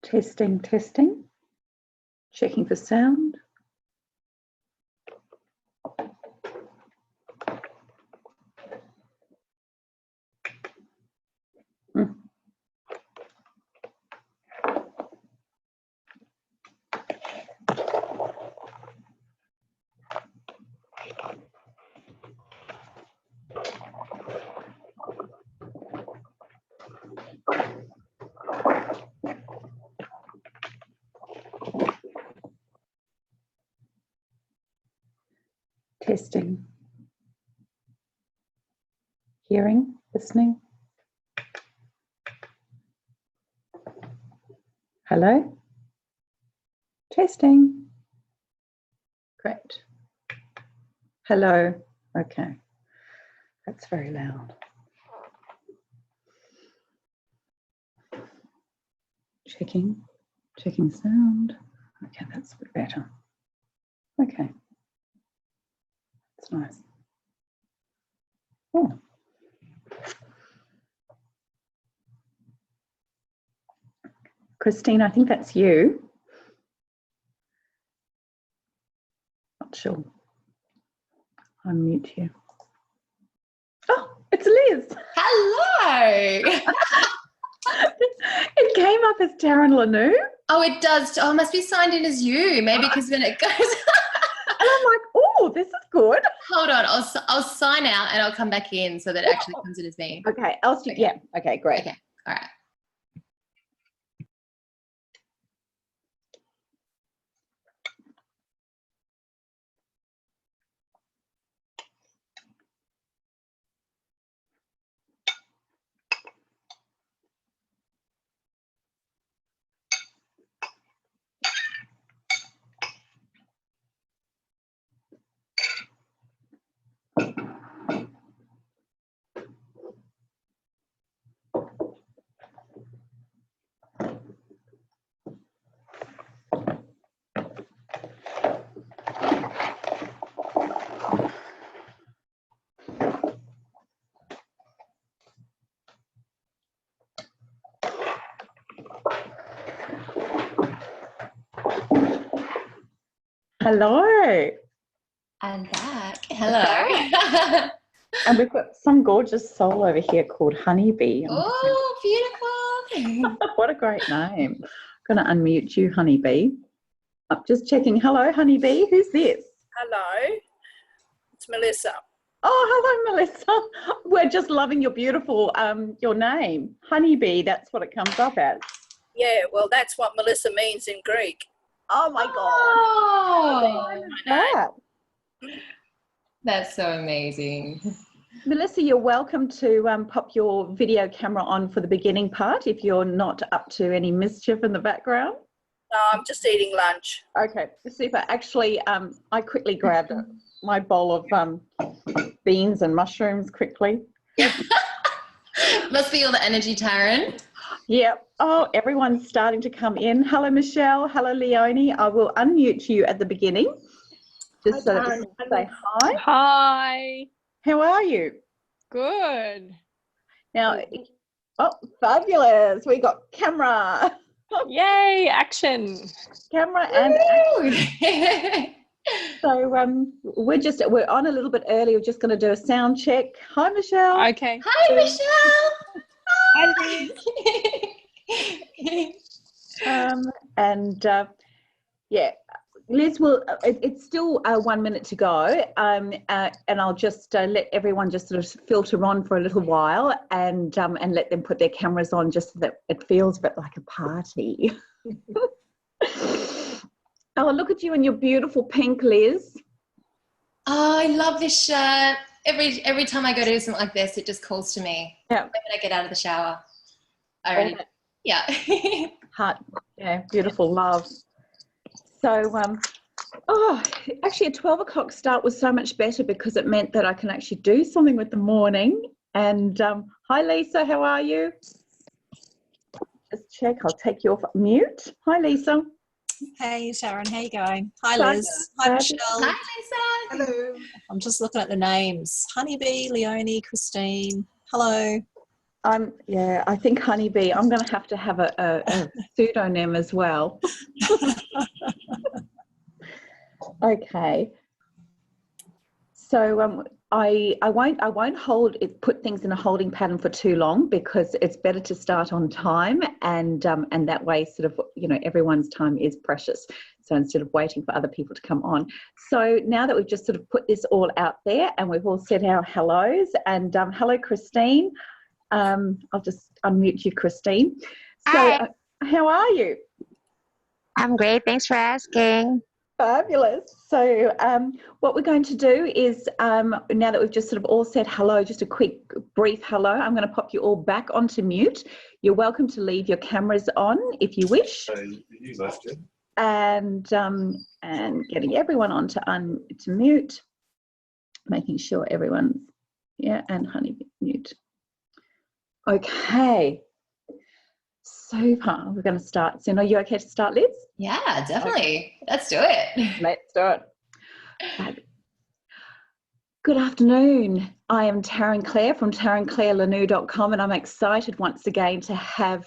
Testing, testing. Checking for sound. Testing. Hearing, listening. Hello? Testing. Great. Hello. Okay. That's very loud. Checking. Checking sound. Okay, that's a bit better. Okay. That's nice. Oh. Christine, I think that's you. Not sure. Unmute you. Oh, it's Liz. Hello. It came up as Taryn Lanu. Oh, it does. Oh, it must be signed in as you. Maybe because when it goes. And I'm like, oh, this is good. Hold on. I'll sign out and I'll come back in so that it actually comes in as me. Okay. Else, okay. Yeah. Okay, great. Okay. All right. Hello. I'm back. Hello. And we've got some gorgeous soul over here called Honeybee. Oh, beautiful. What a great name. I'm going to unmute you, Honeybee. I'm just checking. Hello, Honeybee. Who's this? Hello, it's Melissa. Oh, hello, Melissa. We're just loving your beautiful, your name. Honeybee, that's what it comes up as. Yeah, well, that's what Melissa means in Greek. Oh, my God. Oh, That. that's so amazing. Melissa, you're welcome to pop your video camera on for the beginning part if you're not up to any mischief in the background. No, I'm just eating lunch. Okay, super. Actually, I quickly grabbed my bowl of beans and mushrooms quickly. Must be all the energy, Taryn. Yep. Oh, everyone's starting to come in. Hello, Michelle. Hello, Leonie. I will unmute you at the beginning. Just so that we can say hi. Hi. How are you? Good. Now, oh, fabulous. We got camera. Yay, action. Camera and action. So we're on a little bit early. We're just going to do a sound check. Hi, Michelle. Okay. Hi, Michelle. Yeah, Liz will. It's still 1 minute to go, and I'll just let everyone just sort of filter on for a little while, and let them put their cameras on, just so that it feels a bit like a party. Oh, look at you in your beautiful pink, Liz. Oh, I love this shirt. Every time I go to do something like this, it just calls to me. Yeah. When I get out of the shower. Yeah. Heart. Yeah, beautiful, love. So, actually a 12 o'clock start was so much better because it meant that I can actually do something with the morning. And hi, Lisa, how are you? Just check, I'll take you off mute. Hi, Lisa. Hey Sharon, how you going? Hi Hi, Liz. Hi Michelle. Hi, Lisa. Hello. I'm just looking at the names. Honeybee, Leonie, Christine. Hello. I think Honeybee, I'm going to have a pseudonym as well. Okay. So I won't put things in a holding pattern for too long, because it's better to start on time, and that way sort of, everyone's time is precious. So instead of waiting for other people to come on. So now that we've just sort of put this all out there and we've all said our hellos, and hello, Christine. I'll just unmute you, Christine. So Hi. how are you? I'm great. Thanks for asking. Fabulous. So what we're going to do is, now that we've just sort of all said hello, just a quick brief hello, I'm going to pop you all back onto mute. You're welcome to leave your cameras on if you wish. And getting everyone on to mute, making sure everyone's, and Honey mute. Okay. Super. We're going to start soon. Are you okay to start, Liz? Yeah, definitely. Okay. Let's do it. Let's do it. Good afternoon. I am Taryn Clare from TarynClareLanou.com, and I'm excited once again to have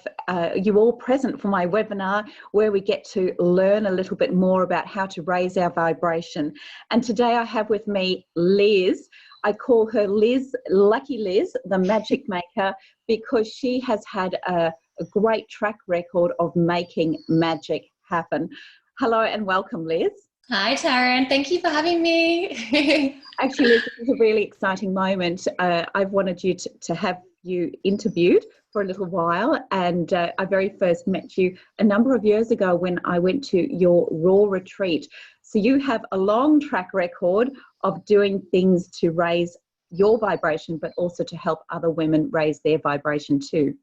you all present for my webinar, where we get to learn a little bit more about how to raise our vibration. And today I have with me Liz. I call her Liz, Lucky Liz, the magic maker, because she has had a great track record of making magic happen. Hello and welcome, Liz. Hi, Taryn. Thank you for having me. Actually, Liz, this is a really exciting moment. I've wanted you to have you interviewed for a little while, and I very first met you a number of years ago when I went to your Raw retreat. So you have a long track record of doing things to raise your vibration, but also to help other women raise their vibration too.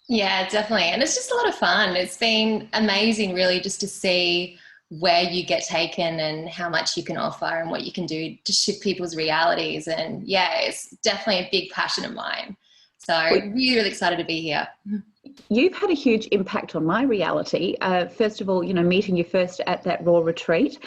Yeah, definitely. And it's just a lot of fun. It's been amazing, really, just to see where you get taken and how much you can offer and what you can do to shift people's realities. And yeah, it's definitely a big passion of mine. So really, really excited to be here. You've had a huge impact on my reality. First of all, meeting you first at that Raw retreat.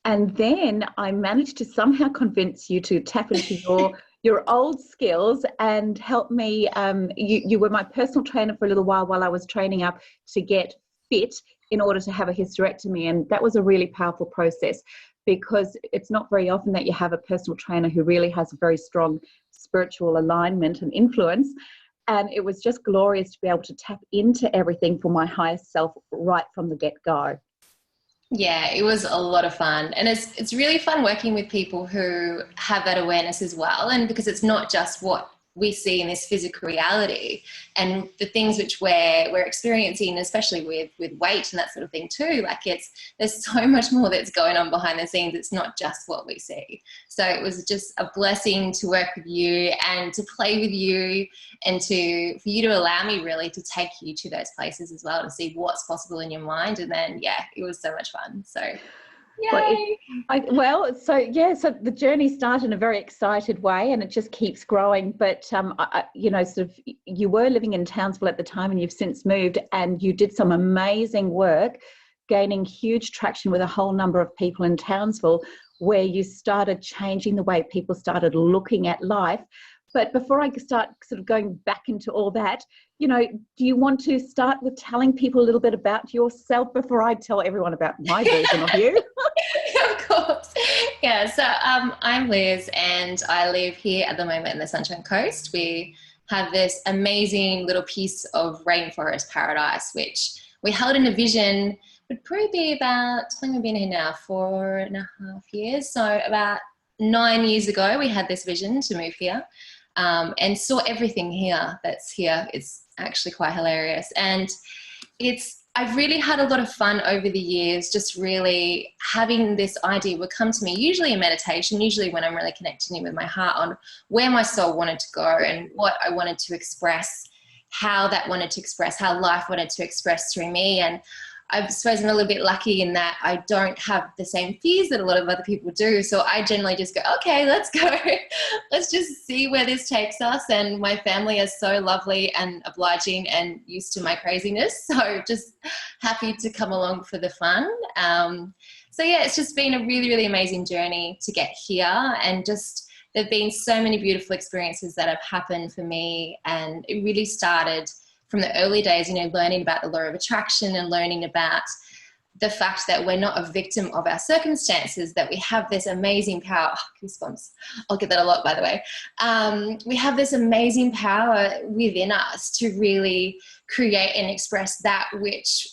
And then I managed to somehow convince you to tap into your old skills and help me. You were my personal trainer for a little while I was training up to get fit in order to have a hysterectomy. And that was a really powerful process, because it's not very often that you have a personal trainer who really has a very strong spiritual alignment and influence. And it was just glorious to be able to tap into everything for my highest self right from the get-go. Yeah, it was a lot of fun. And it's really fun working with people who have that awareness as well. And because it's not just what we see in this physical reality and the things which we're experiencing, especially with weight and that sort of thing too. Like there's so much more that's going on behind the scenes. It's not just what we see. So it was just a blessing to work with you and to play with you, and for you to allow me really to take you to those places as well, to see what's possible in your mind. And then, yeah, it was so much fun. So yay. So the journey started in a very excited way, and it just keeps growing. But you were living in Townsville at the time, and you've since moved, and you did some amazing work, gaining huge traction with a whole number of people in Townsville, where you started changing the way people started looking at life. But before I start sort of going back into all that, do you want to start with telling people a little bit about yourself before I tell everyone about my version of you? Of course. Yeah, so I'm Liz and I live here at the moment in the Sunshine Coast. We have this amazing little piece of rainforest paradise, which we held in a vision, would probably be about, how long have we been here now? 4.5 years. So about 9 years ago, we had this vision to move here and saw everything here that's here. It's actually quite hilarious. And I've really had a lot of fun over the years, just really having this idea would come to me, usually in meditation, usually when I'm really connecting with my heart on where my soul wanted to go and what I wanted to express, how that wanted to express, how life wanted to express through me. And I suppose I'm a little bit lucky in that I don't have the same fears that a lot of other people do. So I generally just go, okay, let's go. Let's just see where this takes us. And my family is so lovely and obliging and used to my craziness. So just happy to come along for the fun. So yeah, it's just been a really, really amazing journey to get here. And just there've been so many beautiful experiences that have happened for me. And it really started from the early days, learning about the law of attraction and learning about the fact that we're not a victim of our circumstances, that we have this amazing power. Oh, goosebumps. I'll get that a lot, by the way. We have this amazing power within us to really create and express that which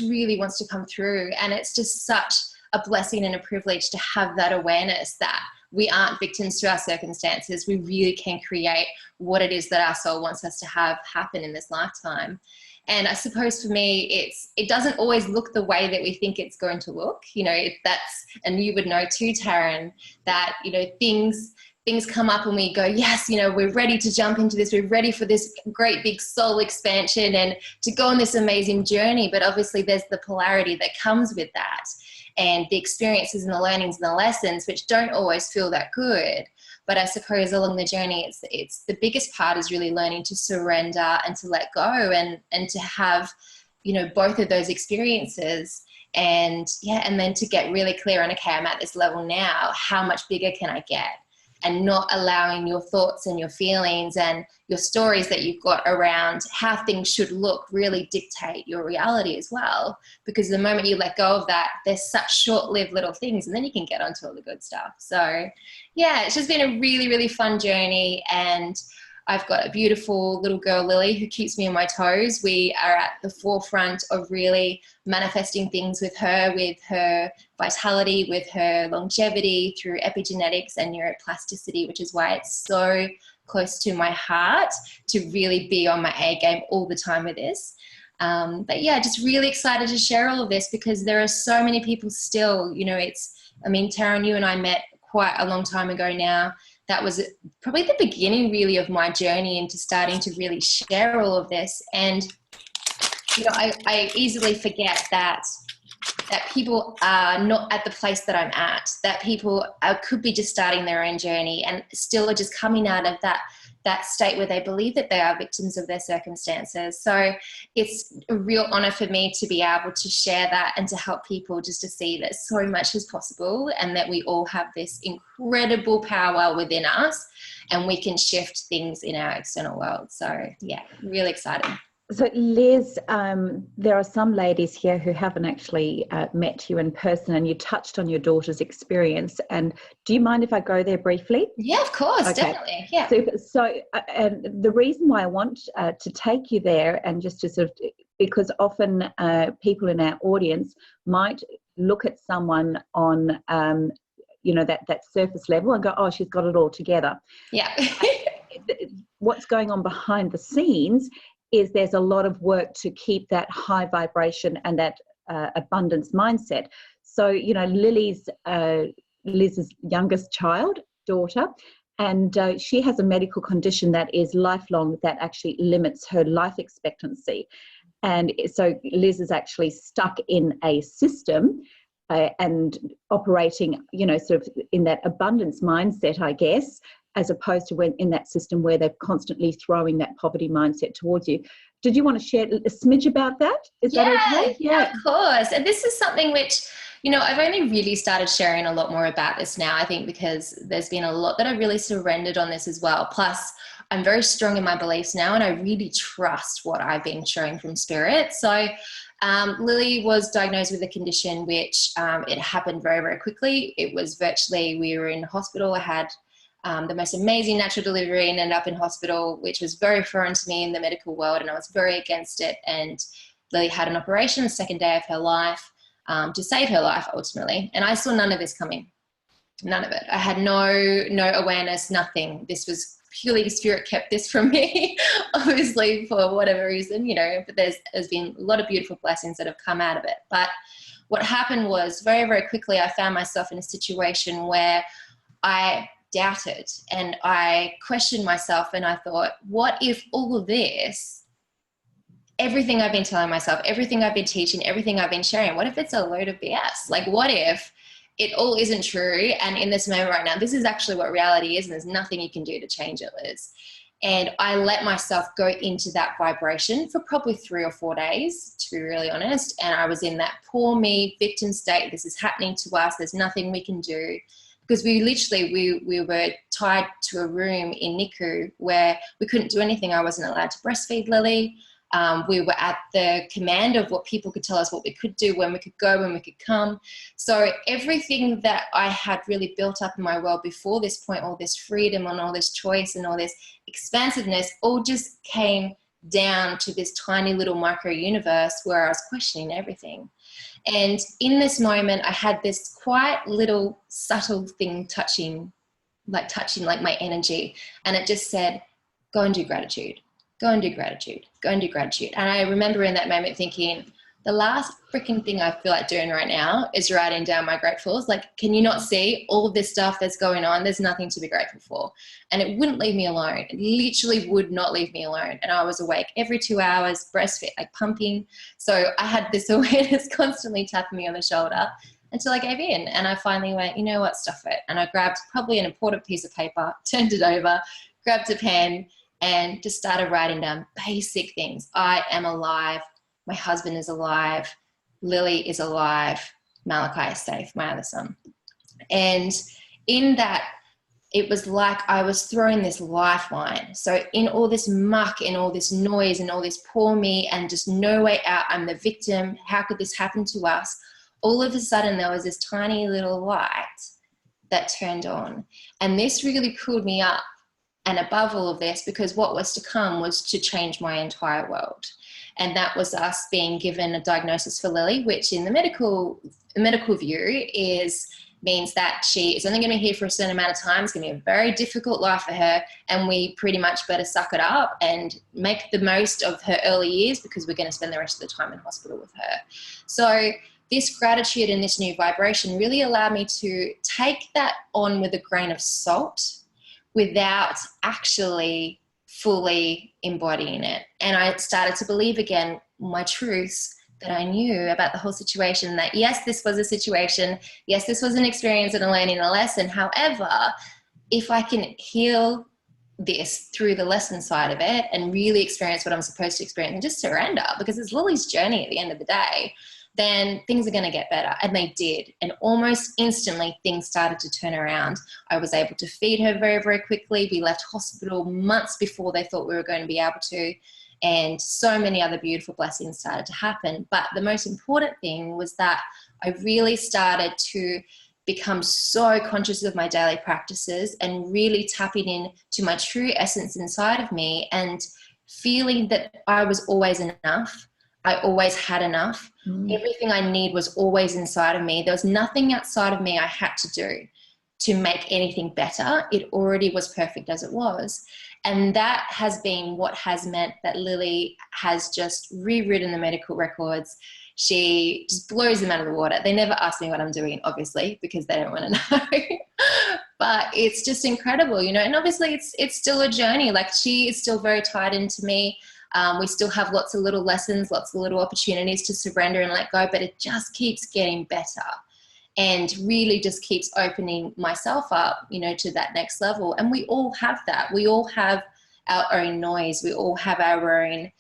really wants to come through. And it's just such a blessing and a privilege to have that awareness that we aren't victims to our circumstances. We really can create what it is that our soul wants us to have happen in this lifetime. And I suppose for me, it doesn't always look the way that we think it's going to look. And you would know too, Taryn, that, things come up and we go, yes, we're ready to jump into this. We're ready for this great big soul expansion and to go on this amazing journey. But obviously there's the polarity that comes with that, and the experiences and the learnings and the lessons, which don't always feel that good. But I suppose along the journey, it's the biggest part is really learning to surrender and to let go and to have, both of those experiences. And then to get really clear on, okay, I'm at this level now, how much bigger can I get? And not allowing your thoughts and your feelings and your stories that you've got around how things should look really dictate your reality as well. Because the moment you let go of that, there's such short-lived little things, and then you can get onto all the good stuff. So yeah, it's just been a really, really fun journey. And I've got a beautiful little girl, Lily, who keeps me on my toes. We are at the forefront of really manifesting things with her vitality, with her longevity through epigenetics and neuroplasticity, which is why it's so close to my heart to really be on my A game all the time with this. But yeah, just really excited to share all of this because there are so many people still, Taryn, you and I met quite a long time ago now. That was probably the beginning really of my journey into starting to really share all of this. And, I easily forget that people are not at the place that I'm at, that people could be just starting their own journey and still are just coming out of that state where they believe that they are victims of their circumstances. So it's a real honor for me to be able to share that and to help people just to see that so much is possible and that we all have this incredible power within us and we can shift things in our external world. So yeah, really exciting. So Liz, there are some ladies here who haven't actually met you in person, and you touched on your daughter's experience. And do you mind if I go there briefly? Yeah, of course, okay. Definitely. Yeah. So the reason why I want to take you there, and just to sort of, because often people in our audience might look at someone on, that surface level and go, oh, she's got it all together. Yeah. What's going on behind the scenes is there's a lot of work to keep that high vibration and that abundance mindset. So, Liz's youngest daughter, and she has a medical condition that is lifelong that actually limits her life expectancy. And so Liz is actually stuck in a system and operating, sort of in that abundance mindset, I guess, as opposed to when in that system where they're constantly throwing that poverty mindset towards you. Did you want to share a smidge about that? Is that okay? Yeah, of course. And this is something which, I've only really started sharing a lot more about this now, I think, because there's been a lot that I've really surrendered on this as well. Plus, I'm very strong in my beliefs now and I really trust what I've been showing from spirit. So Lily was diagnosed with a condition which it happened very, very quickly. It was virtually, we were in hospital. I had the most amazing natural delivery and ended up in hospital, which was very foreign to me in the medical world, and I was very against it. And Lily had an operation the second day of her life to save her life ultimately. And I saw none of this coming, none of it. I had no awareness, nothing. This was purely spirit kept this from me, obviously for whatever reason, you know, but there's been a lot of beautiful blessings that have come out of it. But what happened was very, very quickly, I found myself in a situation where I doubted and I questioned myself, and I thought, what if all of this, everything I've been telling myself, everything I've been teaching, everything I've been sharing, what if it's a load of BS? Like, what if it all isn't true? And in this moment right now, this is actually what reality is, and there's nothing you can do to change it, Liz. And I let myself go into that vibration for probably 3 or 4 days, to be really honest. And I was in that poor me victim state. This is happening to us. There's nothing we can do. Because we literally, we were tied to a room in NICU where we couldn't do anything. I wasn't allowed to breastfeed Lily. We were at the command of what people could tell us what we could do, when we could go, when we could come. So everything that I had really built up in my world before this point, all this freedom and all this choice and all this expansiveness, all just came down to this tiny little micro universe where I was questioning everything. And in this moment, I had this quiet little subtle thing touching like my energy. And it just said, go and do gratitude. Go and do gratitude, go and do gratitude. And I remember in that moment thinking, the last freaking thing I feel like doing right now is writing down my gratefuls. Like, can you not see all of this stuff that's going on? There's nothing to be grateful for. And it wouldn't leave me alone. It literally would not leave me alone. And I was awake every 2 hours, breastfed, like pumping. So I had this awareness constantly tapping me on the shoulder until I gave in. And I finally went, you know what, stuff it. And I grabbed probably an important piece of paper, turned it over, grabbed a pen, and just started writing down basic things. I am alive. My husband is alive. Lily is alive. Malachi is safe, my other son. And in that, it was like I was throwing this lifeline. So in all this muck and all this noise and all this poor me and just no way out, I'm the victim. How could this happen to us? All of a sudden, there was this tiny little light that turned on. And this really pulled me up. And above all of this, because what was to come was to change my entire world. And that was us being given a diagnosis for Lily, which in the medical view means that she is only going to be here for a certain amount of time. It's going to be a very difficult life for her. And we pretty much better suck it up and make the most of her early years, because we're going to spend the rest of the time in hospital with her. So this gratitude and this new vibration really allowed me to take that on with a grain of salt, without actually fully embodying it. And I started to believe again my truths that I knew about the whole situation, that yes, this was a situation, yes, this was an experience and a learning and a lesson. However, if I can heal this through the lesson side of it and really experience what I'm supposed to experience and just surrender, because it's Lily's journey at the end of the day, then things are going to get better. And they did. And almost instantly, things started to turn around. I was able to feed her very, very quickly. We left hospital months before they thought we were going to be able to. And so many other beautiful blessings started to happen. But the most important thing was that I really started to become so conscious of my daily practices and really tapping in to my true essence inside of me and feeling that I was always enough. I always had enough. Everything I need was always inside of me. There was nothing outside of me I had to do to make anything better. It already was perfect as it was. And that has been what has meant that Lily has just rewritten the medical records. She just blows them out of the water. They never ask me what I'm doing, obviously, because they don't want to know. But it's just incredible, you know. And obviously it's still a journey. Like, she is still very tied into me. We still have lots of little lessons, lots of little opportunities to surrender and let go, but it just keeps getting better and really just keeps opening myself up, you know, to that next level. And we all have that. We all have our own noise. We all have our own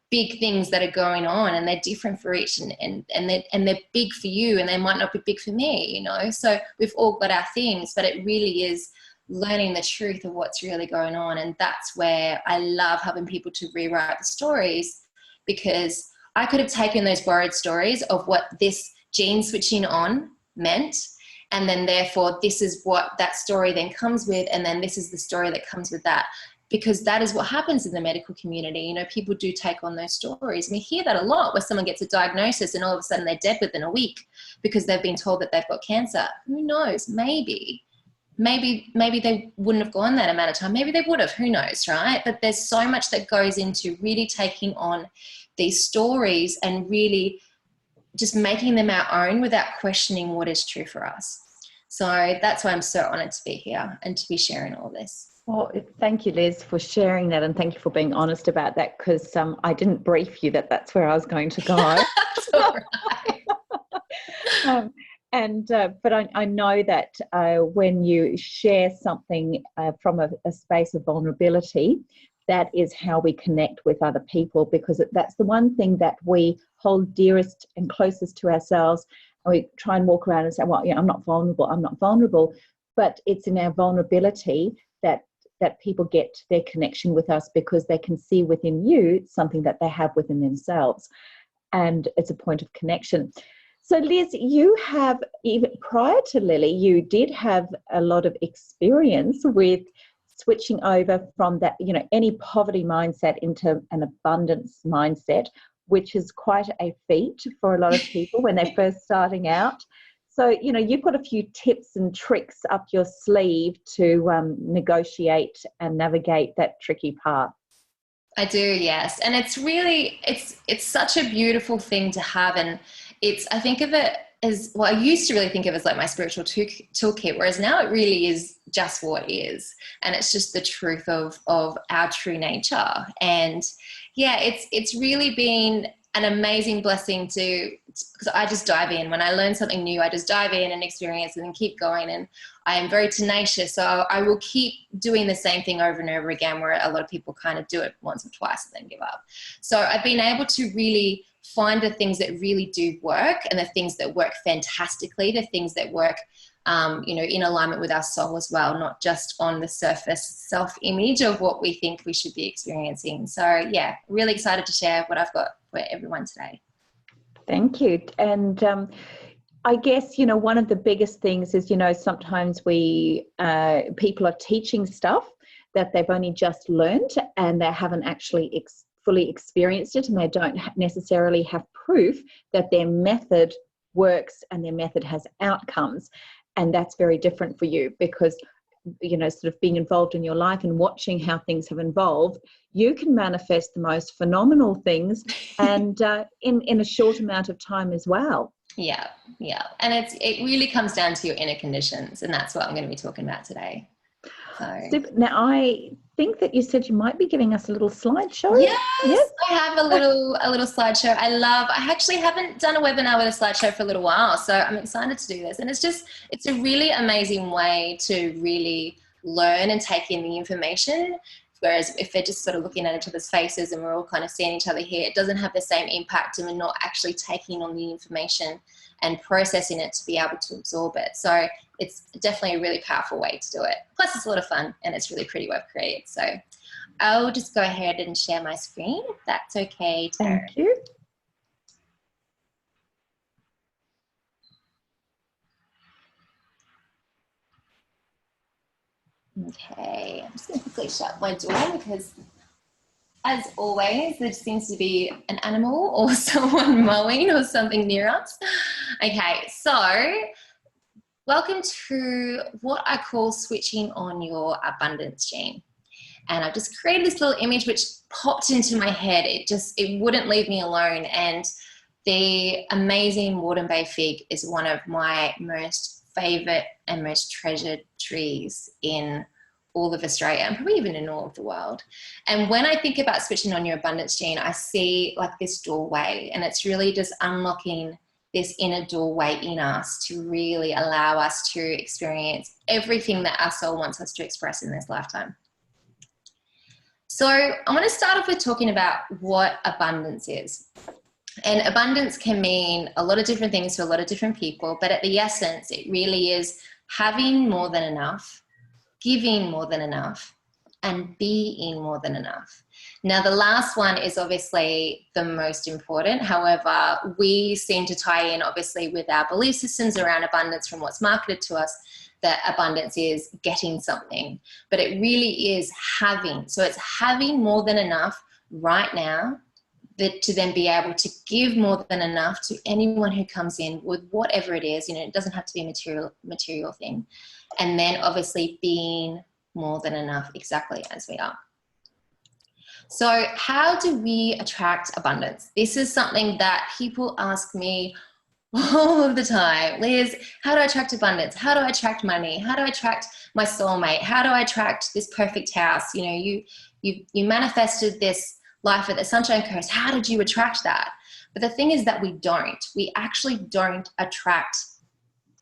big things that are going on, and they're different for each, and they're big for you, and they might not be big for me, you know. So we've all got our things, but it really is learning the truth of what's really going on. And that's where I love helping people to rewrite the stories, because I could have taken those borrowed stories of what this gene switching on meant, and then therefore this is what that story then comes with, and then this is the story that comes with that, because that is what happens in the medical community. You know, people do take on those stories. And we hear that a lot, where someone gets a diagnosis and all of a sudden they're dead within a week because they've been told that they've got cancer. Who knows? Maybe they wouldn't have gone that amount of time. Maybe they would have, who knows, right? But there's so much that goes into really taking on these stories and really just making them our own without questioning what is true for us. So that's why I'm so honoured to be here and to be sharing all this. Well, thank you, Liz, for sharing that, and thank you for being honest about that, because I didn't brief you that that's where I was going to go. That's all right. But I know that when you share something from a space of vulnerability, that is how we connect with other people, because that's the one thing that we hold dearest and closest to ourselves. And we try and walk around and say, well, I'm not vulnerable. But it's in our vulnerability that people get their connection with us, because they can see within you something that they have within themselves. And it's a point of connection. So Liz, you have, even prior to Lily, you did have a lot of experience with switching over from that, any poverty mindset into an abundance mindset, which is quite a feat for a lot of people when they're first starting out. So, you've got a few tips and tricks up your sleeve to negotiate and navigate that tricky path. I do, yes. And it's really, it's such a beautiful thing to have. And I think of it as, well, I used to really think of it as like my spiritual toolkit, whereas now it really is just what is. And it's just the truth of our true nature. And yeah, it's really been an amazing blessing because I just dive in. When I learn something new, I just dive in and experience and then keep going. And I am very tenacious, so I will keep doing the same thing over and over again, where a lot of people kind of do it once or twice and then give up. So I've been able to really find the things that really do work, and the things that work fantastically, the things that work in alignment with our soul as well, not just on the surface self-image of what we think we should be experiencing. So yeah, really excited to share what I've got for everyone today. Thank you. And I guess, one of the biggest things is, sometimes people are teaching stuff that they've only just learned, and they haven't actually fully experienced it, and they don't necessarily have proof that their method works and their method has outcomes. And that's very different for you, because sort of being involved in your life and watching how things have evolved, you can manifest the most phenomenal things, and in a short amount of time as well. Yeah. And it really comes down to your inner conditions, and that's what I'm going to be talking about today. Super. Now, I think that you said you might be giving us a little slideshow. Yes. I have a little slideshow. I actually haven't done a webinar with a slideshow for a little while, so I'm excited to do this. And it's a really amazing way to really learn and take in the information. Whereas if they're just sort of looking at each other's faces and we're all kind of seeing each other here, it doesn't have the same impact, and we're not actually taking on the information and processing it to be able to absorb it. So it's definitely a really powerful way to do it. Plus it's a lot of fun, and it's really pretty well created. So I'll just go ahead and share my screen, if that's okay. Thank you. Okay, I'm just going to quickly shut my door, because as always, there seems to be an animal or someone mowing or something near us. Okay, so welcome to what I call switching on your abundance gene. And I've just created this little image which popped into my head. It wouldn't leave me alone. And the amazing Warden Bay fig is one of my most favorite and most treasured trees in all of Australia, and probably even in all of the world. And when I think about switching on your abundance gene, I see like this doorway, and it's really just unlocking this inner doorway in us to really allow us to experience everything that our soul wants us to express in this lifetime. So I want to start off with talking about what abundance is. And abundance can mean a lot of different things to a lot of different people, but at the essence, it really is having more than enough, giving more than enough, and being more than enough. Now, the last one is obviously the most important. However, we seem to tie in obviously with our belief systems around abundance from what's marketed to us, that abundance is getting something, but it really is having. So it's having more than enough right now that to then be able to give more than enough to anyone who comes in with whatever it is. You know, it doesn't have to be a material thing. And then obviously being more than enough, exactly as we are. So how do we attract abundance? This is something that people ask me all of the time. Liz, how do I attract abundance? How do I attract money? How do I attract my soulmate? How do I attract this perfect house? You know, you manifested this life at the Sunshine Coast. How did you attract that? But the thing is that we actually don't attract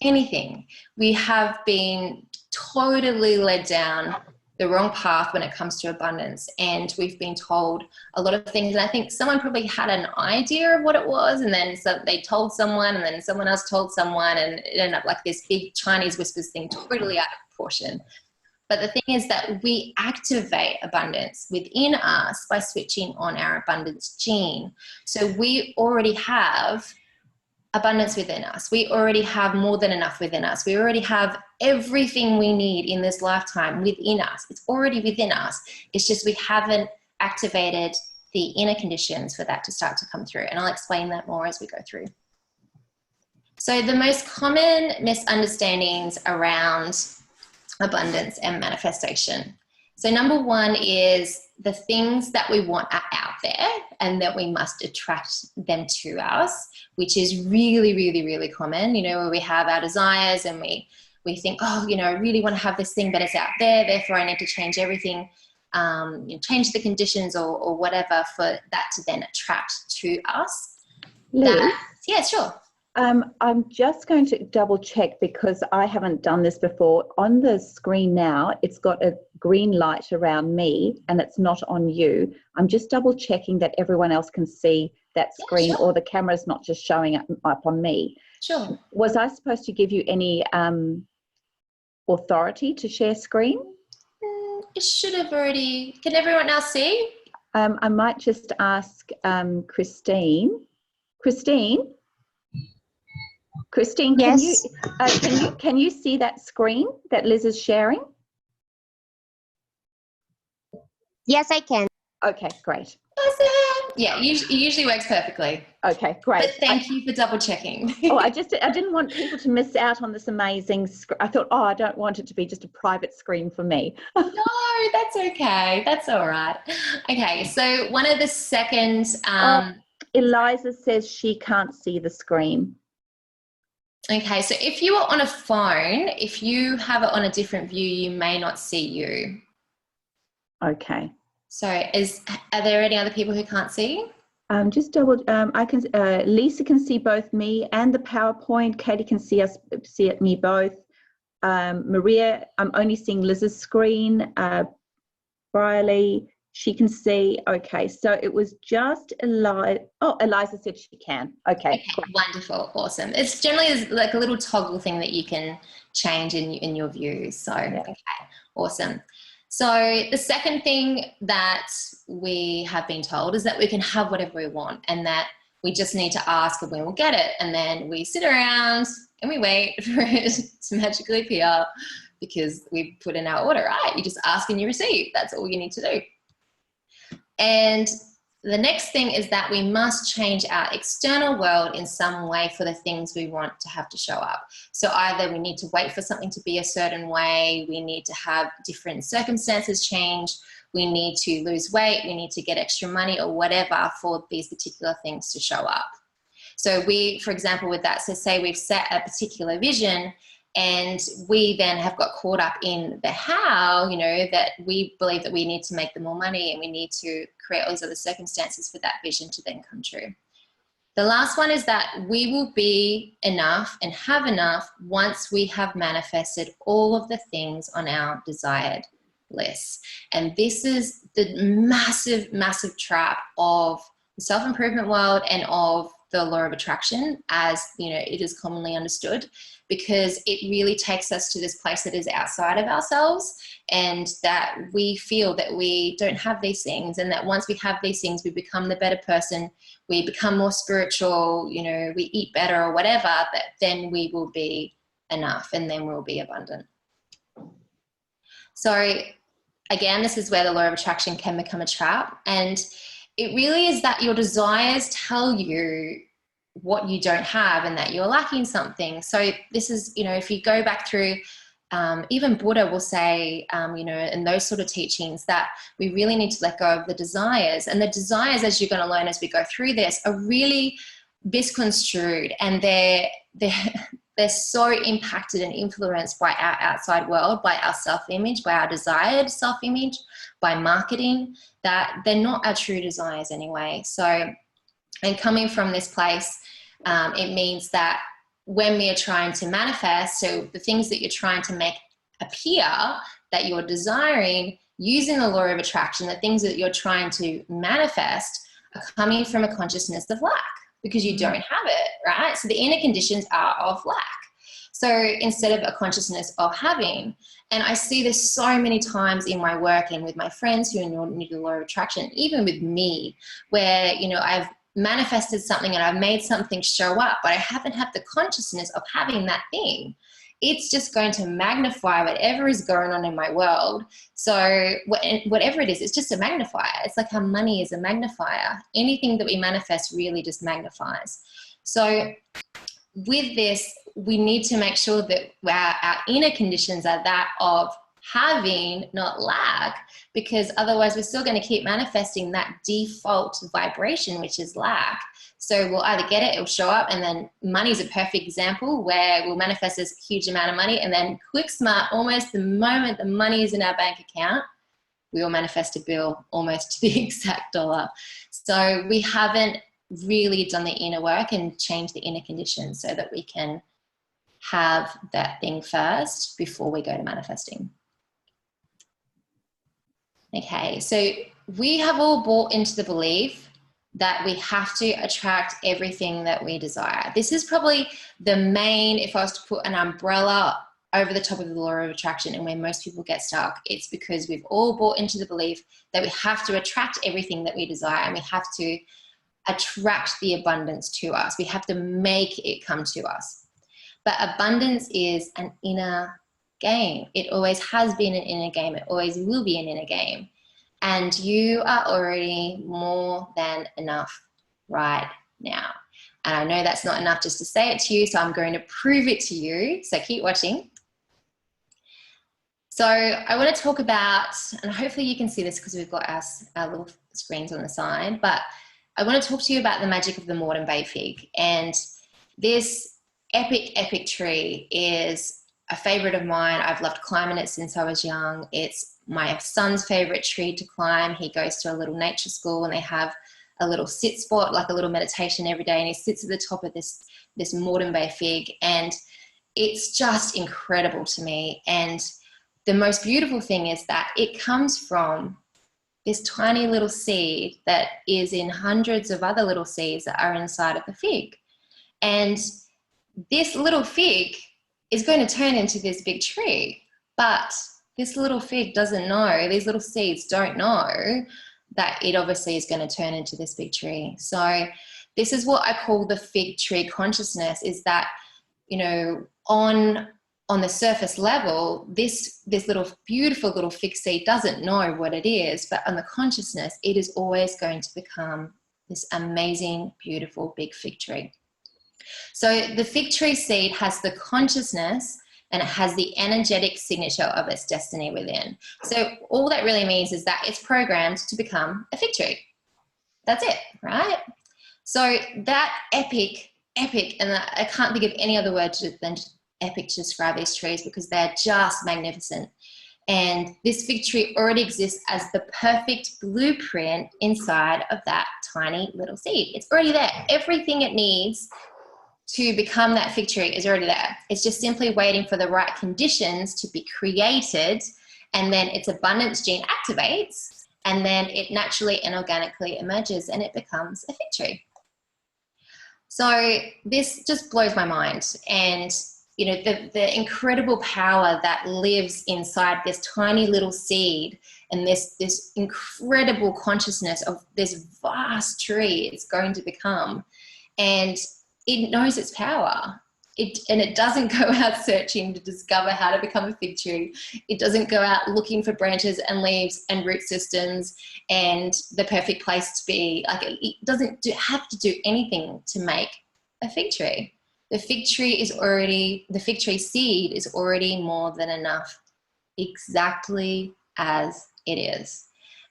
anything. We have been totally led down the wrong path when it comes to abundance, and we've been told a lot of things, and I think someone probably had an idea of what it was, and then so they told someone, and then someone else told someone, and it ended up like this big Chinese whispers thing, totally out of proportion. But the thing is that we activate abundance within us by switching on our abundance gene. So we already have abundance within us. We already have more than enough within us. We already have everything we need in this lifetime within us. It's already within us. It's just we haven't activated the inner conditions for that to start to come through. And I'll explain that more as we go through. So the most common misunderstandings around abundance and manifestation. So number one is the things that we want are out there and that we must attract them to us, which is really, really, really common, you know, where we have our desires and we think, oh, you know, I really want to have this thing, but it's out there, therefore I need to change everything, you know, change the conditions or whatever for that to then attract to us. Liz? Yeah, sure. I'm just going to double check because I haven't done this before. On the screen now, it's got a green light around me and it's not on you. I'm just double checking that everyone else can see that screen, sure. or the camera's not just showing up on me. Sure. Was I supposed to give you any authority to share screen? It should have already. Can everyone else see? I might just ask Christine. Christine, Yes. can you see that screen that Liz is sharing? Yes, I can. Okay, great. Awesome. Yeah, it usually works perfectly. Okay, great. But thank you for double checking. I didn't want people to miss out on this amazing screen. I thought, I don't want it to be just a private screen for me. No, that's okay. That's all right. Okay, so one of the second... Eliza says she can't see the screen. Okay, so if you are on a phone, if you have it on a different view, you may not see you. Okay. So are there any other people who can't see? Just double. Lisa can see both me and the PowerPoint. Katie can see me both. Maria, I'm only seeing Liz's screen. Briley, she can see. Okay, so it was just Eliza. Oh, Eliza said she can. Okay, wonderful, awesome. It's generally like a little toggle thing that you can change in your views. So yeah. Okay, awesome. So the second thing that we have been told is that we can have whatever we want and that we just need to ask and we will get it. And then we sit around and we wait for it to magically appear because we put in our order, right? You just ask and you receive. That's all you need to do. And the next thing is that we must change our external world in some way for the things we want to have to show up. So either we need to wait for something to be a certain way, we need to have different circumstances change, we need to lose weight, we need to get extra money or whatever for these particular things to show up. So we, for example, with that, so say we've set a particular vision and we then have got caught up in the how, you know, that we believe that we need to make the more money and we need to create all these other circumstances for that vision to then come true. The last one is that we will be enough and have enough once we have manifested all of the things on our desired list. And this is the massive, massive trap of the self-improvement world and of the law of attraction as, you know, it is commonly understood, because it really takes us to this place that is outside of ourselves, and that we feel that we don't have these things, and that once we have these things, we become the better person, we become more spiritual, you know, we eat better or whatever, that then we will be enough and then we'll be abundant. So again, this is where the law of attraction can become a trap. And it really is that your desires tell you what you don't have and that you're lacking something. So this is, you know, if you go back through, even Buddha will say, you know, in those sort of teachings, that we really need to let go of the desires. And the desires, as you're going to learn as we go through this, are really misconstrued, and they're so impacted and influenced by our outside world, by our self-image, by our desired self-image, by marketing, that they're not our true desires anyway. So, and coming from this place, it means that when we are trying to manifest, so the things that you're trying to make appear that you're desiring, using the law of attraction, the things that you're trying to manifest are coming from a consciousness of lack, because you don't have it, right? So the inner conditions are of lack. So instead of a consciousness of having, and I see this so many times in my work and with my friends who are new to the law of attraction, even with me, where, you know, I've manifested something and I've made something show up, but I haven't had the consciousness of having that thing. It's just going to magnify whatever is going on in my world. So whatever it is, it's just a magnifier. It's like how money is a magnifier. Anything that we manifest really just magnifies. So with this, we need to make sure that our inner conditions are that of having, not lack, because otherwise we're still going to keep manifesting that default vibration, which is lack. So we'll either get it, it'll show up, and then money is a perfect example where we'll manifest this huge amount of money, and then quick smart, almost the moment the money is in our bank account, we will manifest a bill almost to the exact dollar. So we haven't really done the inner work and changed the inner conditions so that we can have that thing first before we go to manifesting. Okay, so we have all bought into the belief that we have to attract everything that we desire. This is probably the main, if I was to put an umbrella over the top of the law of attraction and where most people get stuck, it's because we've all bought into the belief that we have to attract everything that we desire, and we have to attract the abundance to us. We have to make it come to us. But abundance is an inner game. It always has been an inner game. It always will be an inner game. And you are already more than enough right now. And I know that's not enough just to say it to you, so I'm going to prove it to you. So keep watching. So I want to talk about, and hopefully you can see this because we've got our little screens on the side, but I want to talk to you about the magic of the Moreton Bay fig. And this epic tree is a favorite of mine. I've loved climbing it since I was young. It's my son's favorite tree to climb. He goes to a little nature school and they have a little sit spot, like a little meditation every day. And he sits at the top of this Moreton Bay fig. And it's just incredible to me. And the most beautiful thing is that it comes from this tiny little seed that is in hundreds of other little seeds that are inside of the fig. And this little fig is going to turn into this big tree. But this little fig doesn't know, these little seeds don't know that it obviously is going to turn into this big tree. So this is what I call the fig tree consciousness, is that, you know, on the surface level, this little beautiful little fig seed doesn't know what it is, but on the consciousness, it is always going to become this amazing, beautiful, big fig tree. So the fig tree seed has the consciousness and it has the energetic signature of its destiny within. So all that really means is that it's programmed to become a fig tree. That's it, right? So that epic, and I can't think of any other word than epic to describe these trees because they're just magnificent. And this fig tree already exists as the perfect blueprint inside of that tiny little seed. It's already there. Everything it needs to become that fig tree is already there. It's just simply waiting for the right conditions to be created, and then its abundance gene activates, and then it naturally and organically emerges and it becomes a fig tree. So this just blows my mind. And, you know, the incredible power that lives inside this tiny little seed and this incredible consciousness of this vast tree it's going to become. And it knows its power. It doesn't go out searching to discover how to become a fig tree. It doesn't go out looking for branches and leaves and root systems and the perfect place to be. Like, it doesn't have to do anything to make a fig tree. The fig tree seed is already more than enough, exactly as it is.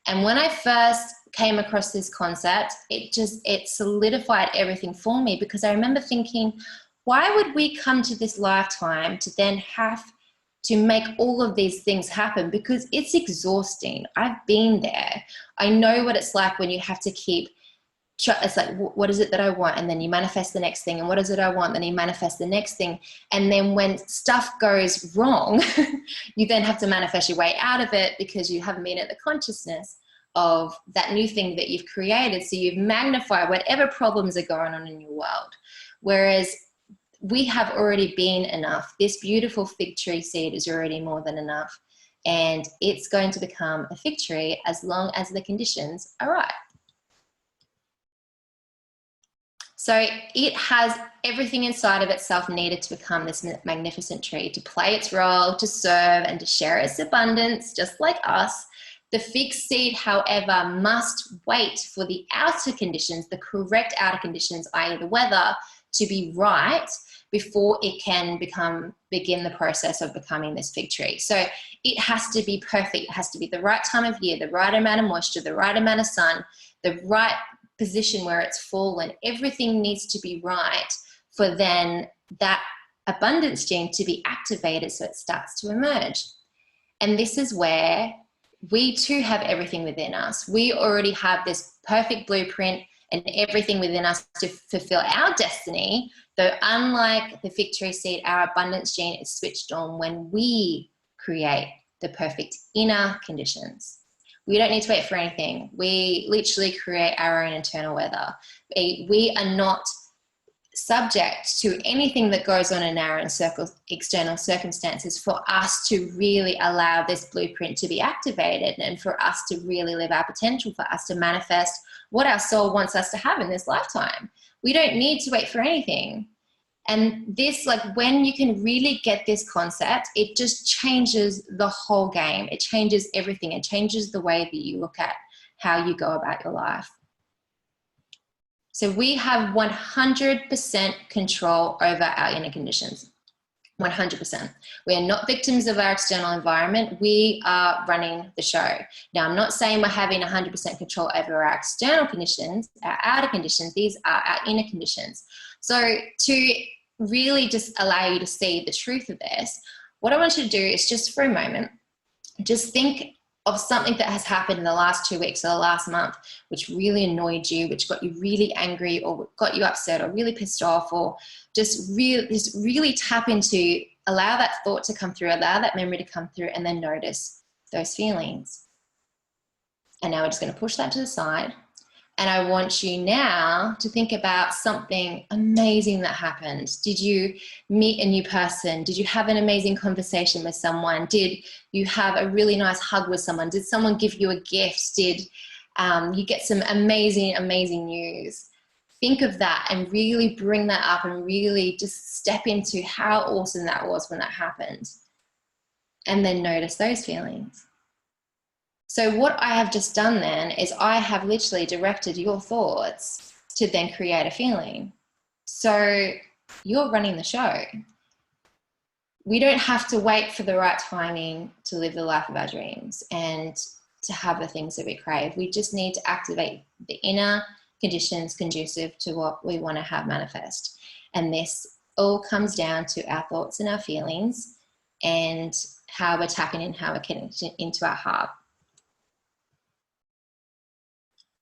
And when I first came across this concept, it solidified everything for me, because I remember thinking, why would we come to this lifetime to then have to make all of these things happen? Because it's exhausting. I've been there. I know what it's like when you have to keep, it's like, what is it that I want? And then you manifest the next thing. And what is it I want? Then you manifest the next thing. And then when stuff goes wrong, you then have to manifest your way out of it, because you haven't been at the consciousness of that new thing that you've created. So you've magnified whatever problems are going on in your world. Whereas we have already been enough. This beautiful fig tree seed is already more than enough. And it's going to become a fig tree as long as the conditions are right. So it has everything inside of itself needed to become this magnificent tree, to play its role, to serve, and to share its abundance, just like us. The fig seed, however, must wait for the outer conditions, the correct outer conditions, i.e. the weather, to be right before it can begin the process of becoming this fig tree. So it has to be perfect. It has to be the right time of year, the right amount of moisture, the right amount of sun, the right position where it's fallen. Everything needs to be right for then that abundance gene to be activated so it starts to emerge. And this is where we too have everything within us. We already have this perfect blueprint and everything within us to fulfill our destiny. Though unlike the fig tree seed, our abundance gene is switched on when we create the perfect inner conditions. We don't need to wait for anything. We literally create our own internal weather. We are not subject to anything that goes on in our external circumstances for us to really allow this blueprint to be activated and for us to really live our potential, for us to manifest what our soul wants us to have in this lifetime. We don't need to wait for anything. And this, like, when you can really get this concept, it just changes the whole game. It changes everything. It changes the way that you look at how you go about your life. So we have 100% control over our inner conditions. 100%. We are not victims of our external environment. We are running the show. Now, I'm not saying we're having 100% control over our external conditions, our outer conditions. These are our inner conditions. So to really just allow you to see the truth of this, what I want you to do is just for a moment, just think of something that has happened in the last 2 weeks or the last month, which really annoyed you, which got you really angry or got you upset or really pissed off, or just really tap into, allow that thought to come through, allow that memory to come through, and then notice those feelings. And now we're just going to push that to the side. And I want you now to think about something amazing that happened. Did you meet a new person? Did you have an amazing conversation with someone? Did you have a really nice hug with someone? Did someone give you a gift? Did you get some amazing, amazing news? Think of that and really bring that up and really just step into how awesome that was when that happened. And then notice those feelings. So what I have just done then is I have literally directed your thoughts to then create a feeling. So you're running the show. We don't have to wait for the right timing to live the life of our dreams and to have the things that we crave. We just need to activate the inner conditions conducive to what we want to have manifest. And this all comes down to our thoughts and our feelings and how we're tapping in, how we're connecting into our heart.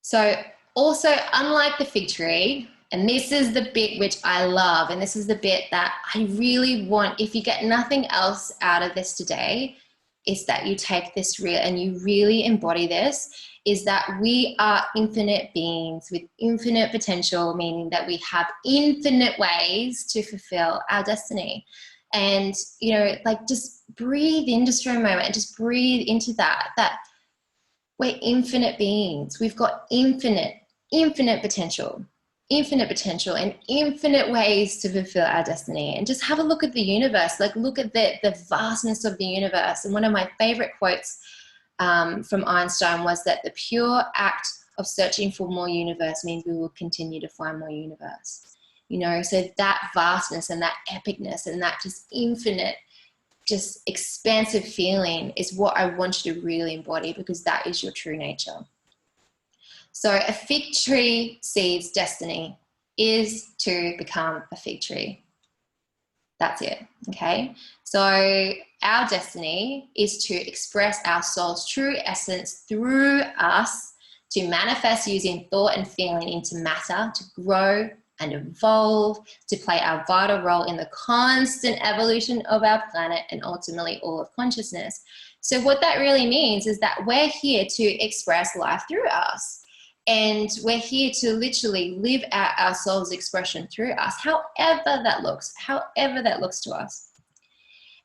So also, unlike the fig tree, and this is the bit which I love, and this is the bit that I really want, if you get nothing else out of this today, is that you take this real and you really embody this, is that we are infinite beings with infinite potential, meaning that we have infinite ways to fulfill our destiny. And, you know, like just breathe in just for a moment and just breathe into that we're infinite beings. We've got infinite potential and infinite ways to fulfill our destiny. And just have a look at the universe, like look at the vastness of the universe. And one of my favorite quotes from Einstein was that the pure act of searching for more universe means we will continue to find more universe. You know, so that vastness and that epicness and that just infinite, just expansive feeling is what I want you to really embody, because that is your true nature. So a fig tree seed's destiny is to become a fig tree. That's it, okay? So our destiny is to express our soul's true essence through us, to manifest using thought and feeling into matter, to grow and evolve, to play our vital role in the constant evolution of our planet and ultimately all of consciousness. So what that really means is that we're here to express life through us. And we're here to literally live out our soul's expression through us, however that looks to us.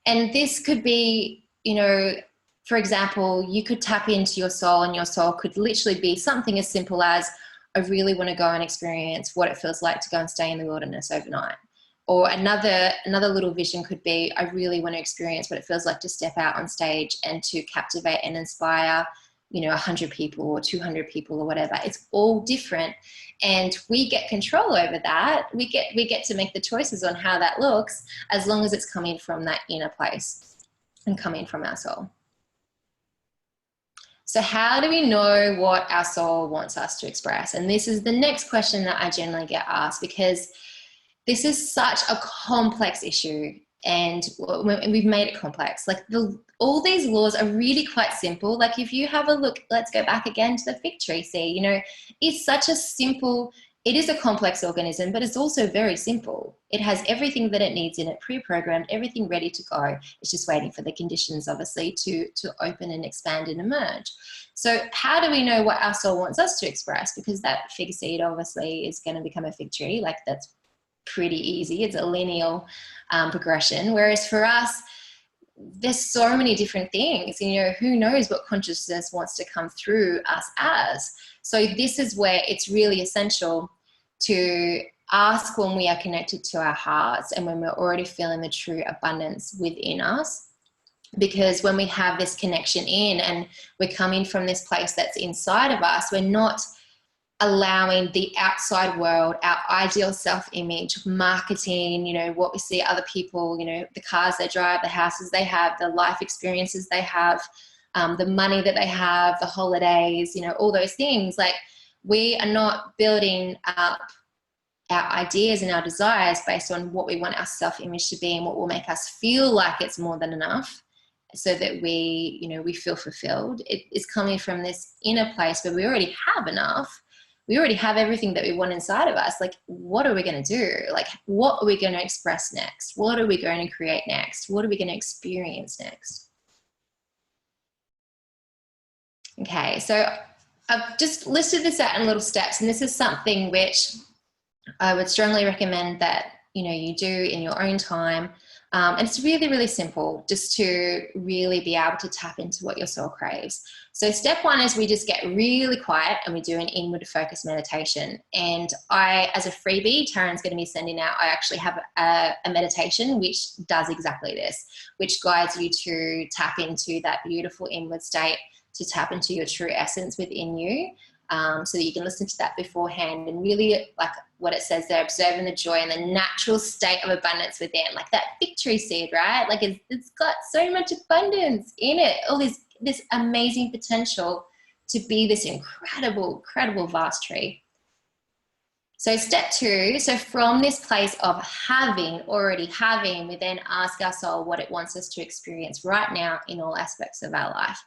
And this could be, you know, for example, you could tap into your soul, and your soul could literally be something as simple as, I really want to go and experience what it feels like to go and stay in the wilderness overnight. Or another little vision could be, I really want to experience what it feels like to step out on stage and to captivate and inspire, you know, 100 people or 200 people or whatever. It's all different, and we get control over that. We get to make the choices on how that looks, as long as it's coming from that inner place and coming from our soul. So how do we know what our soul wants us to express? And this is the next question that I generally get asked, because this is such a complex issue, and we've made it complex. Like all these laws are really quite simple. Like if you have a look, let's go back again to the fig tree seed, you know, it's such a simple, it is a complex organism, but it's also very simple. It has everything that it needs in it, pre-programmed, everything ready to go. It's just waiting for the conditions, obviously, to open and expand and emerge. So how do we know what our soul wants us to express? Because that fig seed obviously is going to become a fig tree. Like that's pretty easy. It's a linear progression. Whereas for us, there's so many different things, you know, who knows what consciousness wants to come through us as. So this is where it's really essential to ask when we are connected to our hearts and when we're already feeling the true abundance within us. Because when we have this connection in and we're coming from this place that's inside of us, we're not allowing the outside world, our ideal self-image, marketing, you know, what we see other people, you know, the cars they drive, the houses they have, the life experiences they have, the money that they have, the holidays, you know, all those things. Like we are not building up our ideas and our desires based on what we want our self-image to be and what will make us feel like it's more than enough, so that we, you know, we feel fulfilled. It is coming from this inner place where we already have enough. We already have everything that we want inside of us. Like, what are we going to do? Like, what are we going to express next? What are we going to create next? What are we going to experience next? Okay, so I've just listed this out in little steps, and this is something which I would strongly recommend that, you know, you do in your own time. And it's really, really simple, just to really be able to tap into what your soul craves. So step one is we just get really quiet and we do an inward focus meditation. And I, as a freebie, Taryn's going to be sending out, I actually have a meditation which does exactly this, which guides you to tap into that beautiful inward state, to tap into your true essence within you. So that you can listen to that beforehand and really, like what it says there, observing the joy and the natural state of abundance within, like that fig tree seed, right? Like it's got so much abundance in it, all this amazing potential to be this incredible vast tree. So step two, so from this place of already having, we then ask our soul what it wants us to experience right now in all aspects of our life.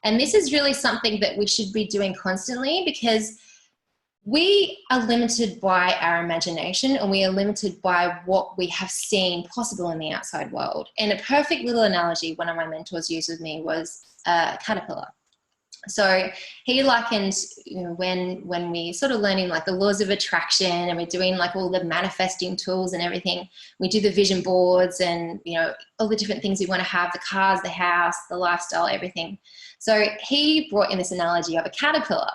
And this is really something that we should be doing constantly, because we are limited by our imagination, and we are limited by what we have seen possible in the outside world. And a perfect little analogy one of my mentors used with me was a caterpillar. So he likened, you know, when we sort of learning like the laws of attraction, and we're doing like all the manifesting tools and everything, we do the vision boards and, you know, all the different things we want to have, the cars, the house, the lifestyle, everything. So he brought in this analogy of a caterpillar.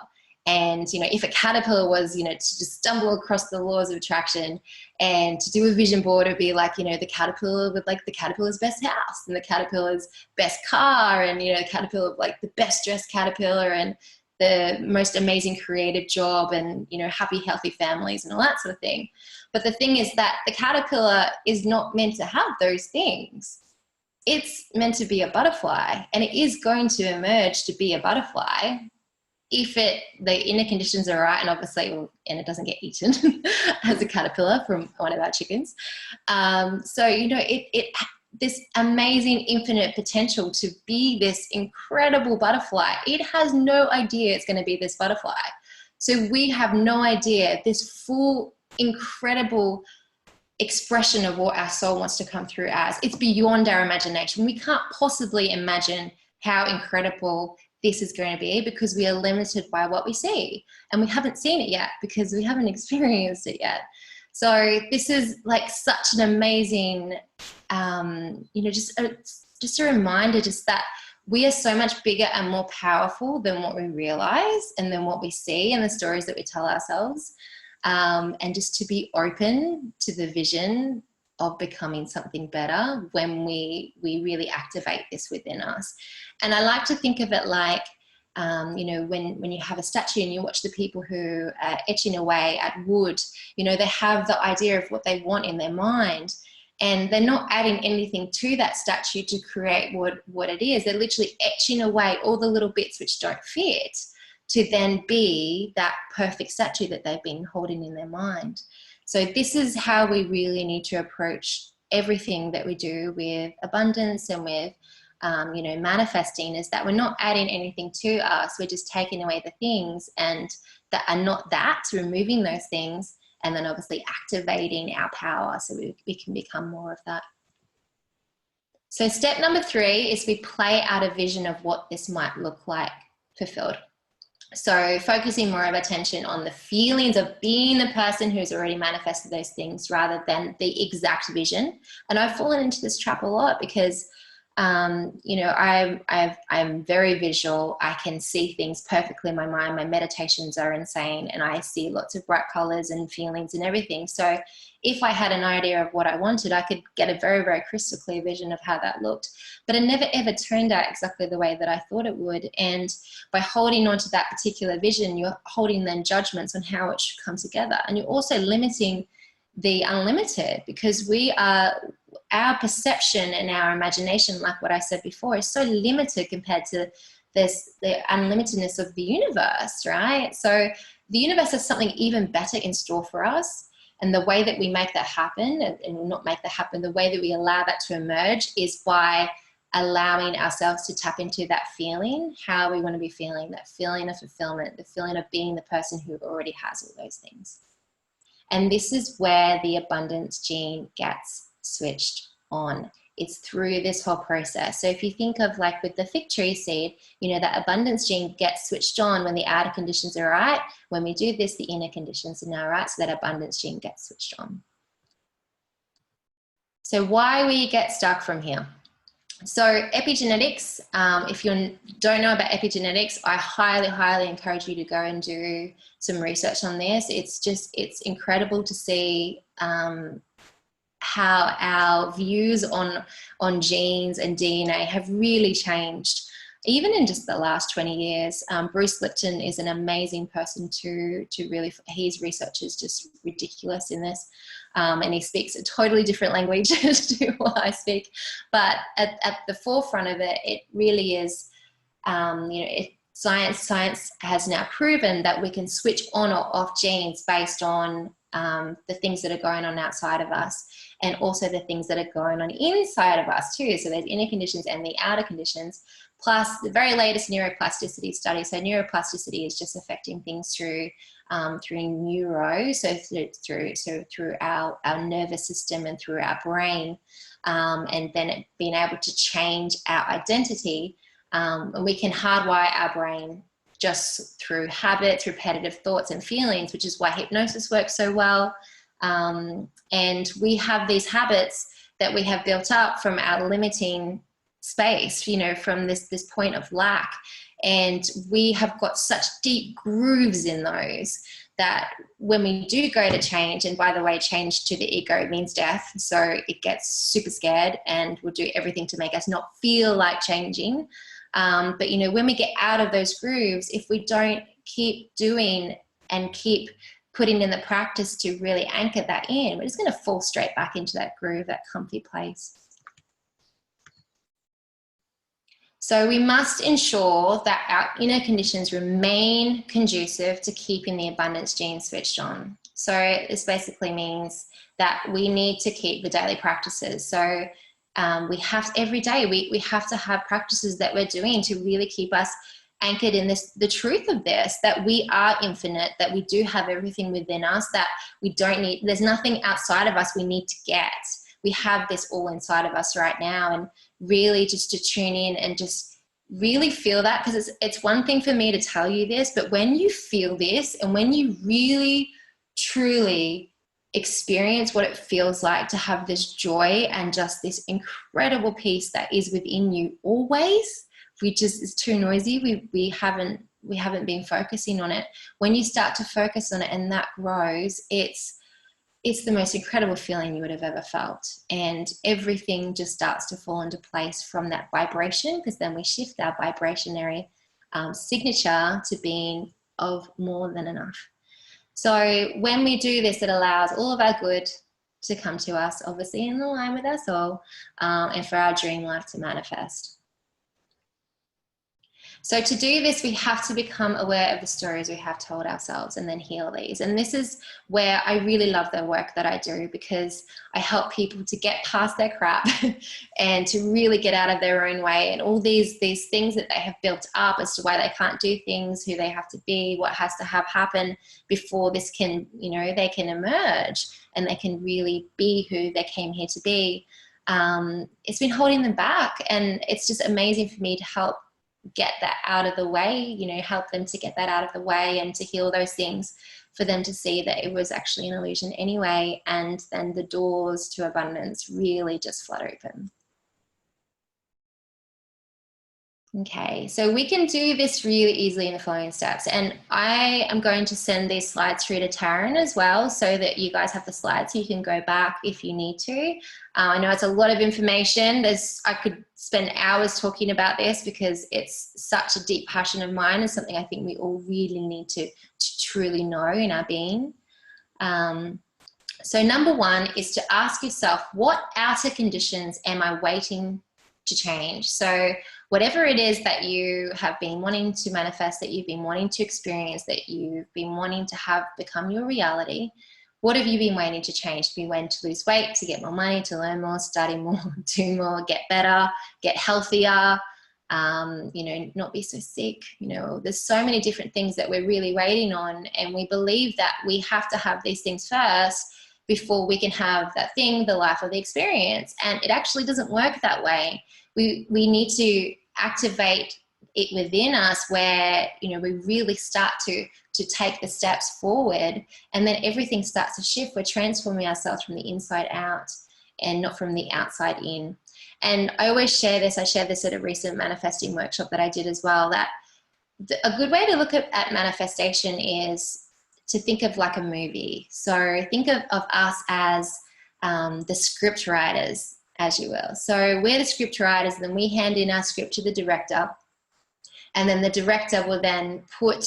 And, you know, if a caterpillar was, you know, to just stumble across the laws of attraction and to do a vision board, it'd be like, you know, the caterpillar with like the caterpillar's best house and the caterpillar's best car, and, you know, the caterpillar with like the best dressed caterpillar and the most amazing creative job and, you know, happy, healthy families and all that sort of thing. But the thing is that the caterpillar is not meant to have those things. It's meant to be a butterfly, and it is going to emerge to be a butterfly if the inner conditions are right, and obviously, and it doesn't get eaten as a caterpillar from one of our chickens. So, you know, it this amazing infinite potential to be this incredible butterfly. It has no idea it's going to be this butterfly. So we have no idea this full, incredible expression of what our soul wants to come through as. It's beyond our imagination. We can't possibly imagine how incredible this is going to be, because we are limited by what we see, and we haven't seen it yet because we haven't experienced it yet. So this is like such an amazing, you know, just a reminder, just that we are so much bigger and more powerful than what we realize and than what we see and the stories that we tell ourselves, and just to be open to the vision of becoming something better when we really activate this within us. And I like to think of it like, you know, when you have a statue and you watch the people who are etching away at wood, you know, they have the idea of what they want in their mind, and they're not adding anything to that statue to create what it is. They're literally etching away all the little bits which don't fit to then be that perfect statue that they've been holding in their mind. So this is how we really need to approach everything that we do with abundance and with, you know, manifesting, is that we're not adding anything to us. We're just taking away the things and that are not that, removing those things, and then obviously activating our power so we can become more of that. So step number 3 is we play out a vision of what this might look like fulfilled. So focusing more of attention on the feelings of being the person who's already manifested those things rather than the exact vision. And I've fallen into this trap a lot because, you know, I'm very visual. I can see things perfectly in my mind. My meditations are insane, and I see lots of bright colors and feelings and everything. So if I had an idea of what I wanted, I could get a very, very crystal clear vision of how that looked. But it never ever turned out exactly the way that I thought it would. And by holding on to that particular vision, you're holding then judgments on how it should come together. And you're also limiting the unlimited, because our perception and our imagination, like what I said before, is so limited compared to the unlimitedness of the universe, right? So the universe has something even better in store for us. And the way that we make that happen, and not make that happen, the way that we allow that to emerge is by allowing ourselves to tap into that feeling, how we want to be feeling, that feeling of fulfillment, the feeling of being the person who already has all those things. And this is where the abundance gene gets switched on. It's through this whole process. So if you think of like with the fig tree seed, you know, that abundance gene gets switched on when the outer conditions are right. When we do this, the inner conditions are now right, so that abundance gene gets switched on. So why we get stuck from here? So epigenetics, if you don't know about epigenetics, I highly, highly encourage you to go and do some research on this. It's incredible to see how our views on genes and DNA have really changed, even in just the last 20 years. Bruce Lipton is an amazing person to really, his research is just ridiculous in this. And he speaks a totally different language to what I speak. But at the forefront of it, it really is, you know, science has now proven that we can switch on or off genes based on the things that are going on outside of us. and also the things that are going on inside of us too. So there's inner conditions and the outer conditions, plus the very latest neuroplasticity study. So neuroplasticity is just affecting things through neuro, so through our nervous system and through our brain, and then being able to change our identity. And we can hardwire our brain just through habits, repetitive thoughts and feelings, which is why hypnosis works so well. And we have these habits that we have built up from our limiting space, you know, from this point of lack. And we have got such deep grooves in those that when we do go to change, and by the way, change to the ego means death, so it gets super scared and will do everything to make us not feel like changing. But, you know, when we get out of those grooves, if we don't keep doing and keep putting in the practice to really anchor that in, we're just going to fall straight back into that groove, that comfy place. So we must ensure that our inner conditions remain conducive to keeping the abundance gene switched on. So this basically means that we need to keep the daily practices. So we have every day, we have to have practices that we're doing to really keep us anchored in the truth of this, that we are infinite, that we do have everything within us, that we don't need, there's nothing outside of us we need to get. We have this all inside of us right now, and really just to tune in and just really feel that, because it's one thing for me to tell you this, but when you feel this and when you really truly experience what it feels like to have this joy and just this incredible peace that is within you always, which is too noisy, we haven't been focusing on it. When you start to focus on it and that grows, it's the most incredible feeling you would have ever felt, and everything just starts to fall into place from that vibration, because then we shift our vibrationary signature to being of more than enough. So when we do this, it allows all of our good to come to us, obviously in line with our soul, and for our dream life to manifest. So to do this, we have to become aware of the stories we have told ourselves and then heal these. And this is where I really love the work that I do, because I help people to get past their crap and to really get out of their own way, and all these things that they have built up as to why they can't do things, who they have to be, what has to have happen before this can, you know, they can emerge and they can really be who they came here to be. It's been holding them back, and it's just amazing for me to help get that out of the way, you know, help them to get that out of the way and to heal those things, for them to see that it was actually an illusion anyway, and then the doors to abundance really just flat open. Okay, so we can do this really easily in the following steps, and I am going to send these slides through to Taryn as well, so that you guys have the slides so you can go back if you need to. I know it's a lot of information. I could spend hours talking about this, because it's such a deep passion of mine and something I think we all really need to truly know in our being. So number one is to ask yourself, what outer conditions am I waiting to change? So whatever it is that you have been wanting to manifest, that you've been wanting to experience, that you've been wanting to have become your reality, what have you been waiting to change? To be waiting to lose weight, to get more money, to learn more, study more, do more, get better, get healthier, you know, not be so sick. You know, there's so many different things that we're really waiting on, and we believe that we have to have these things first before we can have that thing, the life or the experience. And it actually doesn't work that way. We need to activate it within us, where, you know, we really start to take the steps forward, and then everything starts to shift. We're transforming ourselves from the inside out and not from the outside in. And I always share this. I shared this at a recent manifesting workshop that I did as well, that a good way to look at manifestation is to think of like a movie. So think of us as the script writers, as you will. So we're the script writers, and then we hand in our script to the director, and then the director will then put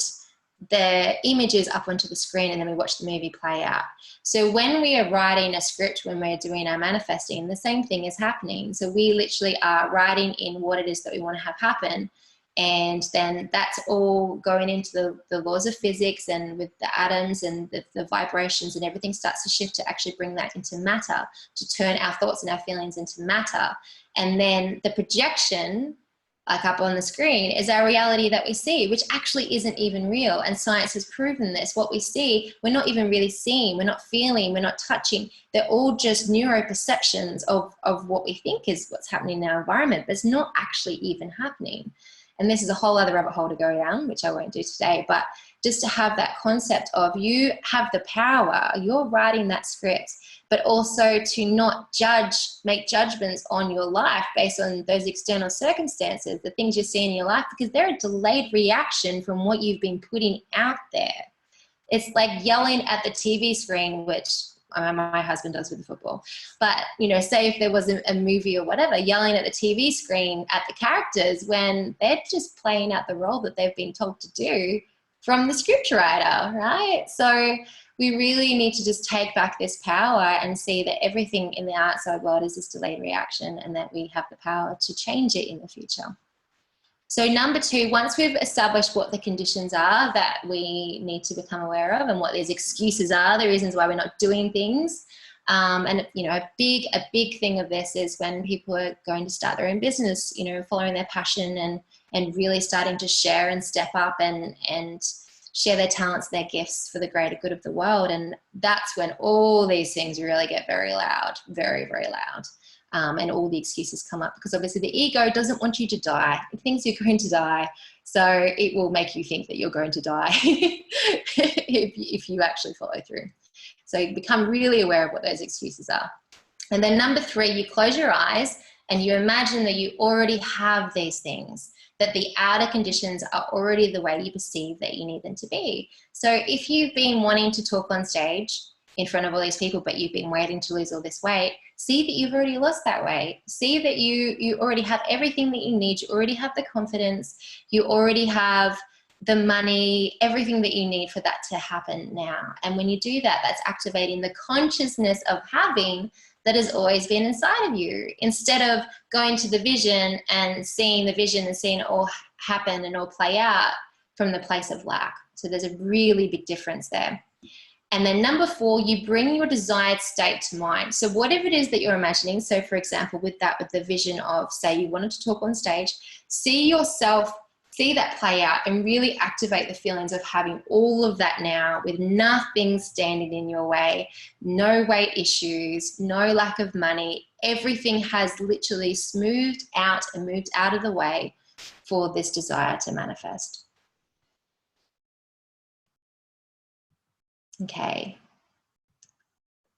the images up onto the screen, and then we watch the movie play out. So when we are writing a script, when we're doing our manifesting, the same thing is happening. So we literally are writing in what it is that we want to have happen, And then that's all going into the laws of physics, and with the atoms and the vibrations and everything starts to shift to actually bring that into matter, to turn our thoughts and our feelings into matter. And then the projection, like up on the screen, is our reality that we see, which actually isn't even real. And science has proven this. What we see, we're not even really seeing, we're not feeling, we're not touching. They're all just neuroperceptions of what we think is what's happening in our environment, but it's not actually even happening. And this is a whole other rabbit hole to go down, which I won't do today, but just to have that concept of you have the power, you're writing that script, but also to not make judgments on your life based on those external circumstances, the things you're seeing in your life, because they're a delayed reaction from what you've been putting out there. It's like yelling at the TV screen, which my husband does with the football. But, you know, say if there was a movie or whatever, yelling at the TV screen at the characters when they're just playing out the role that they've been told to do from the scriptwriter, right? So we really need to just take back this power and see that everything in the outside world is this delayed reaction, and that we have the power to change it in the future. So number 2, once we've established what the conditions are that we need to become aware of, and what these excuses are, the reasons why we're not doing things, and you know, a big thing of this is when people are going to start their own business, you know, following their passion and really starting to share and step up and share their talents, their gifts for the greater good of the world. And that's when all these things really get very loud, very, very loud. And all the excuses come up, because obviously the ego doesn't want you to die. It thinks you're going to die, so it will make you think that you're going to die if you actually follow through. So you become really aware of what those excuses are. And then number 3, you close your eyes and you imagine that you already have these things, that the outer conditions are already the way you perceive that you need them to be. So if you've been wanting to talk on stage in front of all these people, but you've been waiting to lose all this weight, see that you've already lost that weight. See that you already have everything that you need. You already have the confidence. You already have the money, everything that you need for that to happen now. And when you do that, that's activating the consciousness of having that has always been inside of you, instead of going to the vision and seeing the vision and seeing it all happen and all play out from the place of lack. So there's a really big difference there. And then number 4, you bring your desired state to mind. So whatever it is that you're imagining, so for example, with the vision of, say you wanted to talk on stage, see that play out and really activate the feelings of having all of that now, with nothing standing in your way, no weight issues, no lack of money. Everything has literally smoothed out and moved out of the way for this desire to manifest. Okay,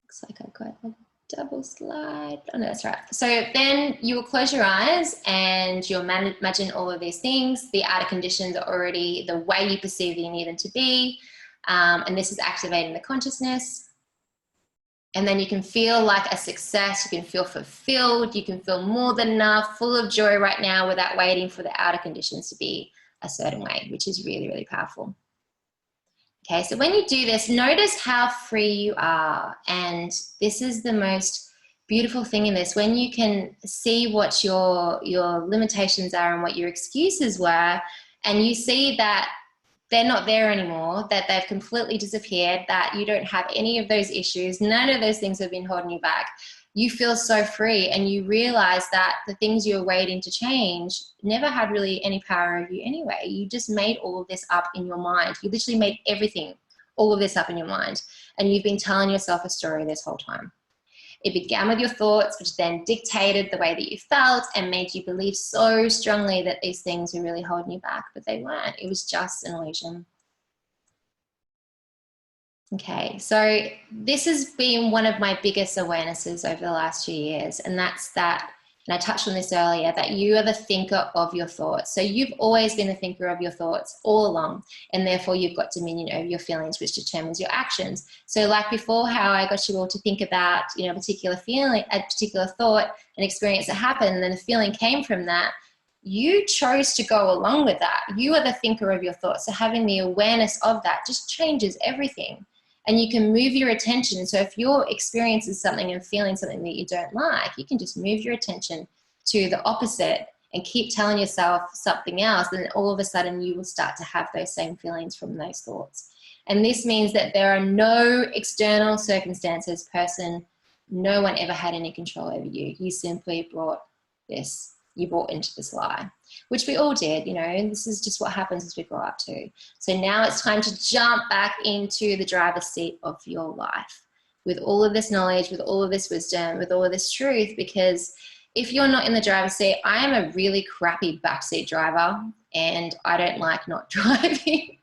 looks like I've got a double slide. Oh no, that's right. So then you will close your eyes and you'll imagine all of these things. The outer conditions are already the way you perceive that you need them to be. And this is activating the consciousness. And then you can feel like a success. You can feel fulfilled. You can feel more than enough, full of joy right now, without waiting for the outer conditions to be a certain way, which is really, really powerful. Okay, so when you do this, notice how free you are. And this is the most beautiful thing in this, when you can see what your limitations are and what your excuses were, and you see that they're not there anymore, that they've completely disappeared, that you don't have any of those issues, none of those things have been holding you back. You feel so free, and you realize that the things you're waiting to change never had really any power over you anyway. You just made all of this up in your mind. You literally made everything, all of this up in your mind, and you've been telling yourself a story this whole time. It began with your thoughts, which then dictated the way that you felt and made you believe so strongly that these things were really holding you back, but they weren't. It was just an illusion. Okay, so this has been one of my biggest awarenesses over the last 2 years, and that's that, and I touched on this earlier, that you are the thinker of your thoughts. So you've always been the thinker of your thoughts all along, and therefore you've got dominion over your feelings, which determines your actions. So like before, how I got you all to think about, you know, a particular feeling, a particular thought, an experience that happened, and then the feeling came from that. You chose to go along with that. You are the thinker of your thoughts. So having the awareness of that just changes everything. And you can move your attention. So if you're experiencing something and feeling something that you don't like, you can just move your attention to the opposite and keep telling yourself something else, then all of a sudden you will start to have those same feelings from those thoughts. And this means that there are no external circumstances, person, no one ever had any control over you. You simply brought into this lie, which we all did, you know, and this is just what happens as we grow up too. So now it's time to jump back into the driver's seat of your life with all of this knowledge, with all of this wisdom, with all of this truth, because if you're not in the driver's seat, I am a really crappy backseat driver and I don't like not driving.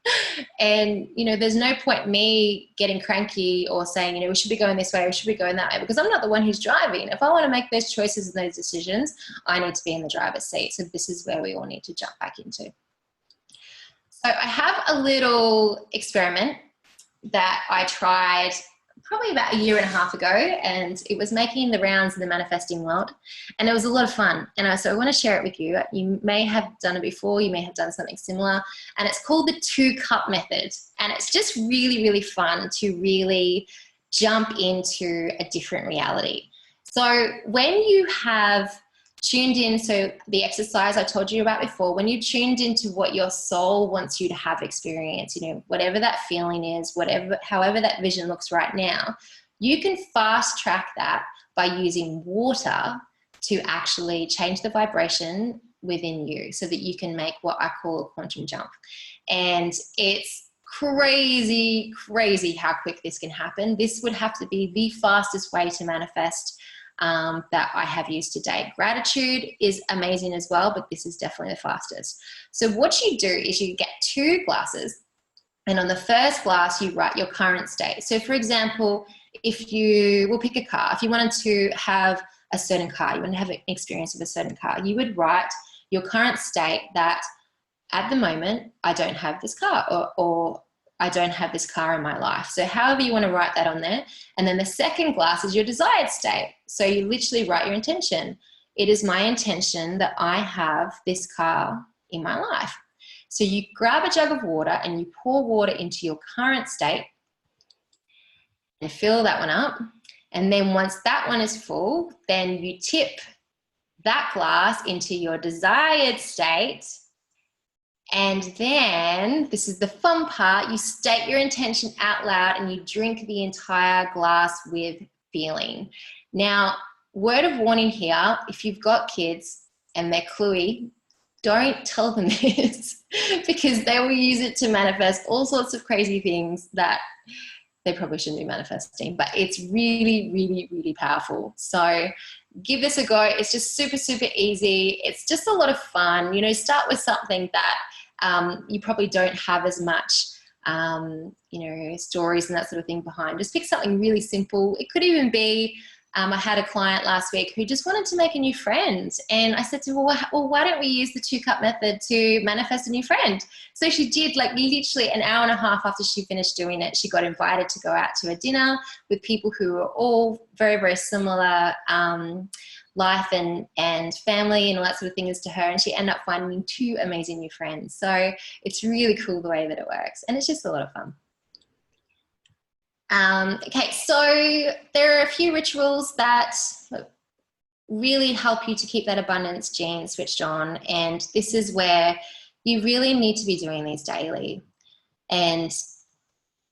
And, you know, there's no point me getting cranky or saying, you know, we should be going this way, we should be going that way, because I'm not the one who's driving. If I want to make those choices and those decisions, I need to be in the driver's seat. So this is where we all need to jump back into. So I have a little experiment that I tried probably about 1.5 years ago, and it was making the rounds in the manifesting world, and it was a lot of fun. And so I want to share it with you. You may have done it before, you may have done something similar, and it's called the 2-cup method. And it's just really, really fun to really jump into a different reality. So when you have tuned in, so the exercise I told you about before, when you tuned into what your soul wants you to have experience, you know, whatever that feeling is, however that vision looks right now, you can fast track that by using water to actually change the vibration within you so that you can make what I call a quantum jump. And it's crazy, crazy how quick this can happen. This would have to be the fastest way to manifest that I have used to date. Gratitude is amazing as well, but this is definitely the fastest. So what you do is you get 2 glasses, and on the first glass you write your current state. So for example, we'll pick a car. If you wanted to have a certain car, you want to have an experience of a certain car, you would write your current state that at the moment I don't have this car, or I don't have this car in my life. So however you want to write that on there. And then the second glass is your desired state. So you literally write your intention. It is my intention that I have this car in my life. So you grab a jug of water and you pour water into your current state and fill that one up. And then once that one is full, then you tip that glass into your desired state. And then, this is the fun part, you state your intention out loud and you drink the entire glass with feeling. Now, word of warning here, if you've got kids and they're cluey, don't tell them this because they will use it to manifest all sorts of crazy things that they probably shouldn't be manifesting. But it's really, really, really powerful. So give this a go. It's just super, super easy. It's just a lot of fun. You know, start with something that you probably don't have as much, you know, stories and that sort of thing behind. Just pick something really simple. It could even be, I had a client last week who just wanted to make a new friend. And I said to her, well, why don't we use the 2-cup method to manifest a new friend? So she did, like literally 1.5 hours after she finished doing it, she got invited to go out to a dinner with people who were all very, very similar life and family and all that sort of thing as to her, and she ended up finding 2 amazing new friends. So it's really cool the way that it works, and it's just a lot of fun. Okay, so there are a few rituals that really help you to keep that abundance gene switched on, and this is where you really need to be doing these daily. And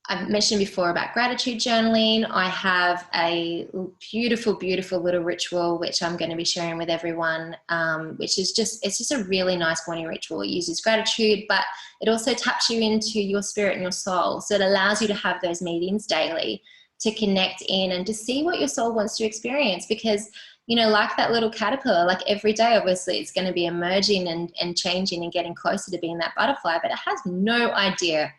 I've mentioned before about gratitude journaling. I have a beautiful, beautiful little ritual which I'm going to be sharing with everyone, which is it's just a really nice morning ritual. It uses gratitude, but it also taps you into your spirit and your soul. So it allows you to have those meetings daily to connect in and to see what your soul wants to experience, because, you know, like that little caterpillar, like every day, obviously it's going to be emerging and changing and getting closer to being that butterfly, but it has no idea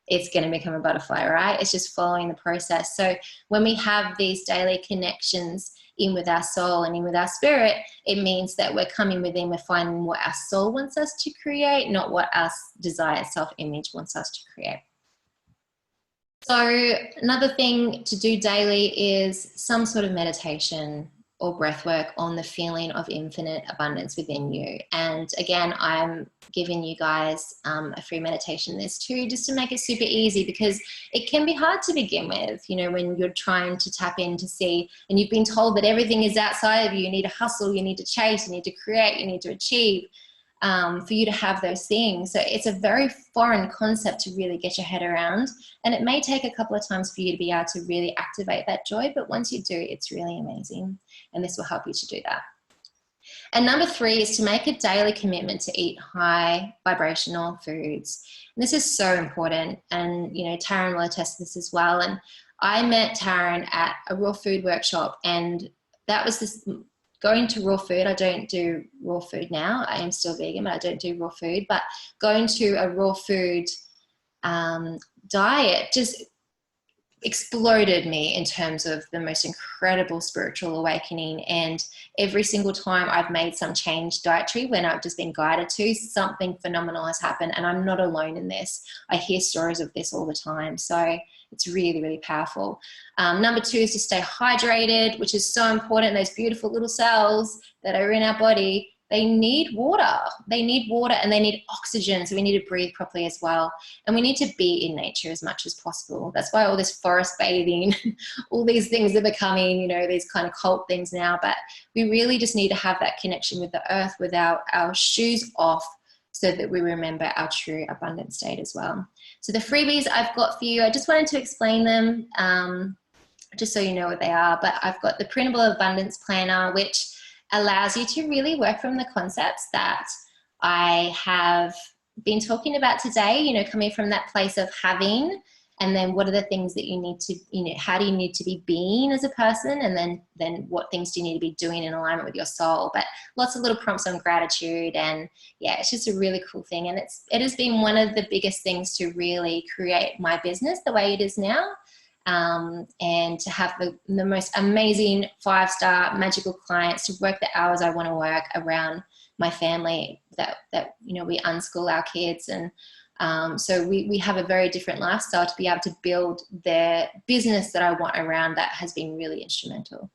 it's going to become a butterfly, right? It's just following the process. So when we have these daily connections in with our soul and in with our spirit, it means that we're coming within, we're finding what our soul wants us to create, not what our desired self-image wants us to create. So another thing to do daily is some sort of meditation. or breath work on the feeling of infinite abundance within you. And again, I'm giving you guys a free meditation in this too, just to make it super easy, because it can be hard to begin with, you know, when you're trying to tap in to see, and you've been told that everything is outside of you. You need to hustle, you need to chase, you need to create, you need to achieve, for you to have those things. So it's a very foreign concept to really get your head around, and it may take a couple of times for you to be able to really activate that joy, but once you do, it's really amazing, and this will help you to do that. And number 3 is to make a daily commitment to eat high vibrational foods. And this is so important, and you know, Taryn will attest to this as well. And I met Taryn at a raw food workshop, and that was this going to raw food. I don't do raw food now. I am still vegan, but I don't do raw food. But going to a raw food diet just exploded me in terms of the most incredible spiritual awakening. And every single time I've made some change dietary, when I've just been guided to, something phenomenal has happened. And I'm not alone in this. I hear stories of this all the time. So it's really, really powerful. Number 2 is to stay hydrated, which is so important. Those beautiful little cells that are in our body, they need water. They need water and they need oxygen. So we need to breathe properly as well. And we need to be in nature as much as possible. That's why all this forest bathing, all these things are becoming, you know, these kind of cult things now. But we really just need to have that connection with the earth, with our shoes off, so that we remember our true abundant state as well. So the freebies I've got for you, I just wanted to explain them just so you know what they are. But I've got the Printable Abundance Planner, which allows you to really work from the concepts that I have been talking about today, you know, coming from that place of having, and then what are the things that you need to, you know, how do you need to be being as a person, and then what things do you need to be doing in alignment with your soul. But lots of little prompts on gratitude, and yeah, it's just a really cool thing. And it has been one of the biggest things to really create my business the way it is now. And to have the most amazing 5-star magical clients, to work the hours I want to work around my family, that you know, we unschool our kids, and so we have a very different lifestyle to be able to build the business that I want around that has been really instrumental.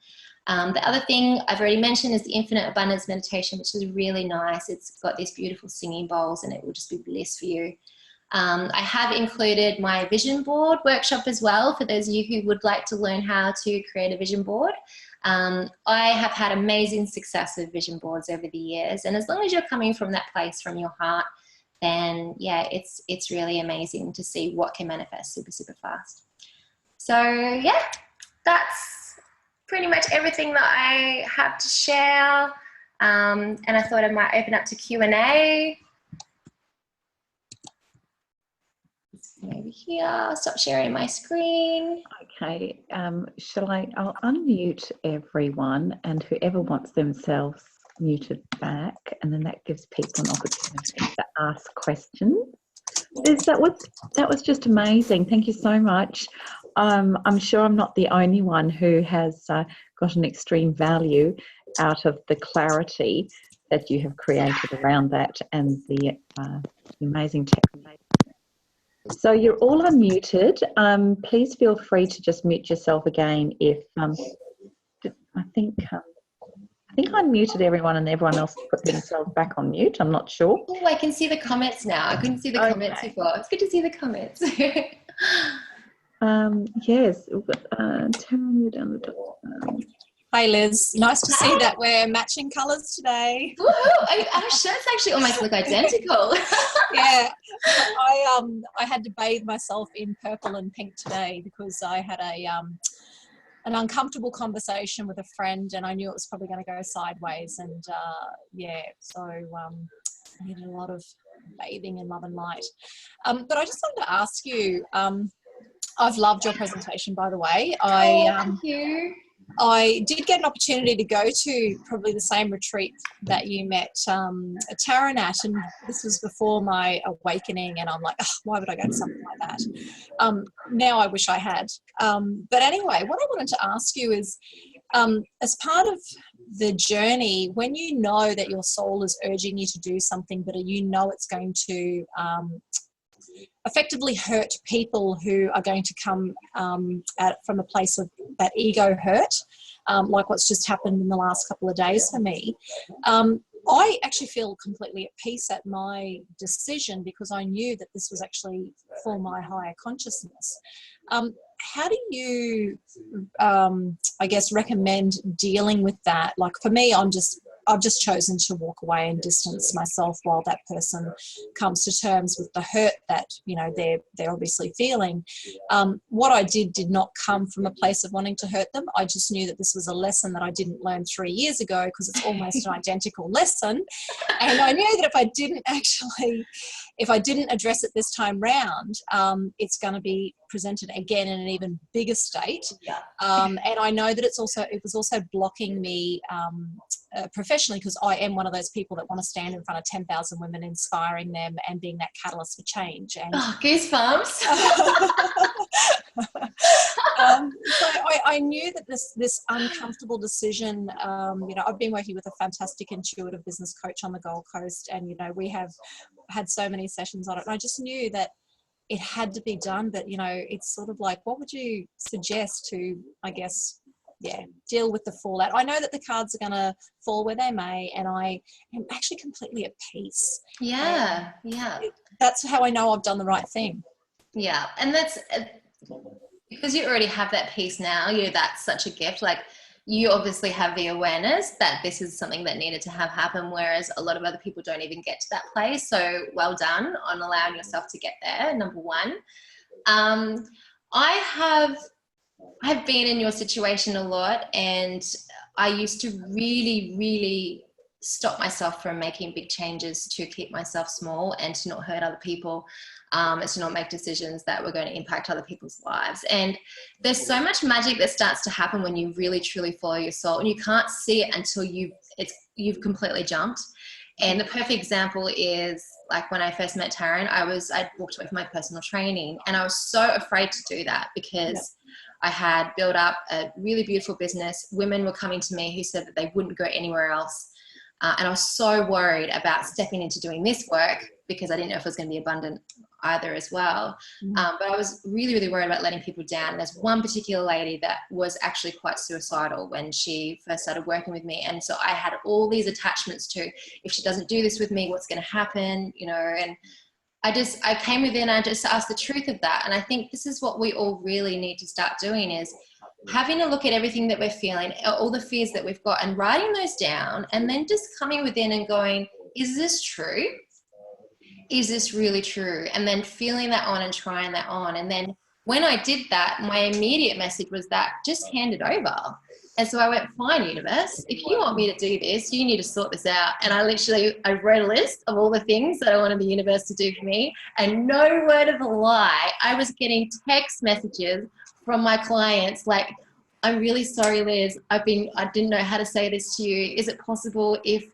The other thing I've already mentioned is the Infinite Abundance Meditation, which is really nice. It's got these beautiful singing bowls, and it will just be bliss for you. I have included my vision board workshop as well for those of you who would like to learn how to create a vision board. I have had amazing success with vision boards over the years, and as long as you're coming from that place, from your heart, then yeah, it's really amazing to see what can manifest super, super fast. So yeah, that's pretty much everything that I have to share. And I thought I might open up to Q&A. Over here, stop sharing my screen. Okay, I'll unmute everyone, and whoever wants themselves muted back, and then that gives people an opportunity to ask questions. Liz, that was just amazing. Thank you so much. I'm sure I'm not the only one who has got an extreme value out of the clarity that you have created around that, and the amazing technique. So you're all unmuted. Please feel free to just mute yourself again if I think I muted everyone and everyone else put themselves back on mute. I'm not sure. Oh, I can see the comments now. I couldn't see the comments before. It's good to see the comments. Yes, we've got Taryn, you're down the top. Hi Liz, nice to see that we're matching colours today. Our shirts actually almost look identical. Yeah, I had to bathe myself in purple and pink today because I had an uncomfortable conversation with a friend, and I knew it was probably going to go sideways, and yeah, so I needed a lot of bathing in love and light. But I just wanted to ask you, I've loved your presentation, by the way. Thank you. I did get an opportunity to go to probably the same retreat that you met Taryn at, and this was before my awakening, and I'm like, oh, why would I go to something like that? Now I wish I had. But anyway, what I wanted to ask you is, as part of the journey, when you know that your soul is urging you to do something, but you know it's going to effectively hurt people who are going to come from a place of that ego hurt, like what's just happened in the last couple of days for me, I actually feel completely at peace at my decision because I knew that this was actually for my higher consciousness. How do you, I guess, recommend dealing with that? Like for me, I've just chosen to walk away and distance myself while that person comes to terms with the hurt that, you know, they're obviously feeling. What I did not come from a place of wanting to hurt them. I just knew that this was a lesson that I didn't learn 3 years ago because it's almost an identical lesson. And I knew that if I didn't address it this time round, it's going to be presented again in an even bigger state. And I know that it was also blocking me professionally because I am one of those people that want to stand in front of 10,000 women, inspiring them and being that catalyst for change. And goosebumps. So I knew that this uncomfortable decision, you know, I've been working with a fantastic intuitive business coach on the Gold Coast, and, you know, we have had so many sessions on it. And I just knew that it had to be done. But, you know, it's sort of like, what would you suggest to, I guess, deal with the fallout? I know that the cards are going to fall where they may, and I am actually completely at peace. Yeah. That's how I know I've done the right thing. Yeah, and that's because you already have that peace now. That's such a gift. Like, you obviously have the awareness that this is something that needed to have happen, whereas a lot of other people don't even get to that place. So well done on allowing yourself to get there, number one. I've been in your situation a lot, and I used to really, really stop myself from making big changes to keep myself small and to not hurt other people, and to not make decisions that were going to impact other people's lives. And there's so much magic that starts to happen when you really, truly follow your soul, and you can't see it until you've completely jumped. And the perfect example is, like, when I first met Taryn, I'd walked away from my personal training, and I was so afraid to do that because I had built up a really beautiful business. Women were coming to me who said that they wouldn't go anywhere else. And I was so worried about stepping into doing this work because I didn't know if it was going to be abundant either as well. But I was really, really worried about letting people down. And there's one particular lady that was actually quite suicidal when she first started working with me. And so I had all these attachments to, if she doesn't do this with me, what's going to happen, you know. And I came within, I just asked the truth of that. And I think this is what we all really need to start doing, is having a look at everything that we're feeling, all the fears that we've got, and writing those down, and then just coming within and going, is this true? Is this really true? And then feeling that on and trying that on. And then when I did that, my immediate message was that just hand it over. And so I went, fine, universe, if you want me to do this, you need to sort this out. And I wrote a list of all the things that I wanted the universe to do for me. And no word of a lie, I was getting text messages from my clients like, I'm really sorry, Liz, I didn't know how to say this to you. Is it possible if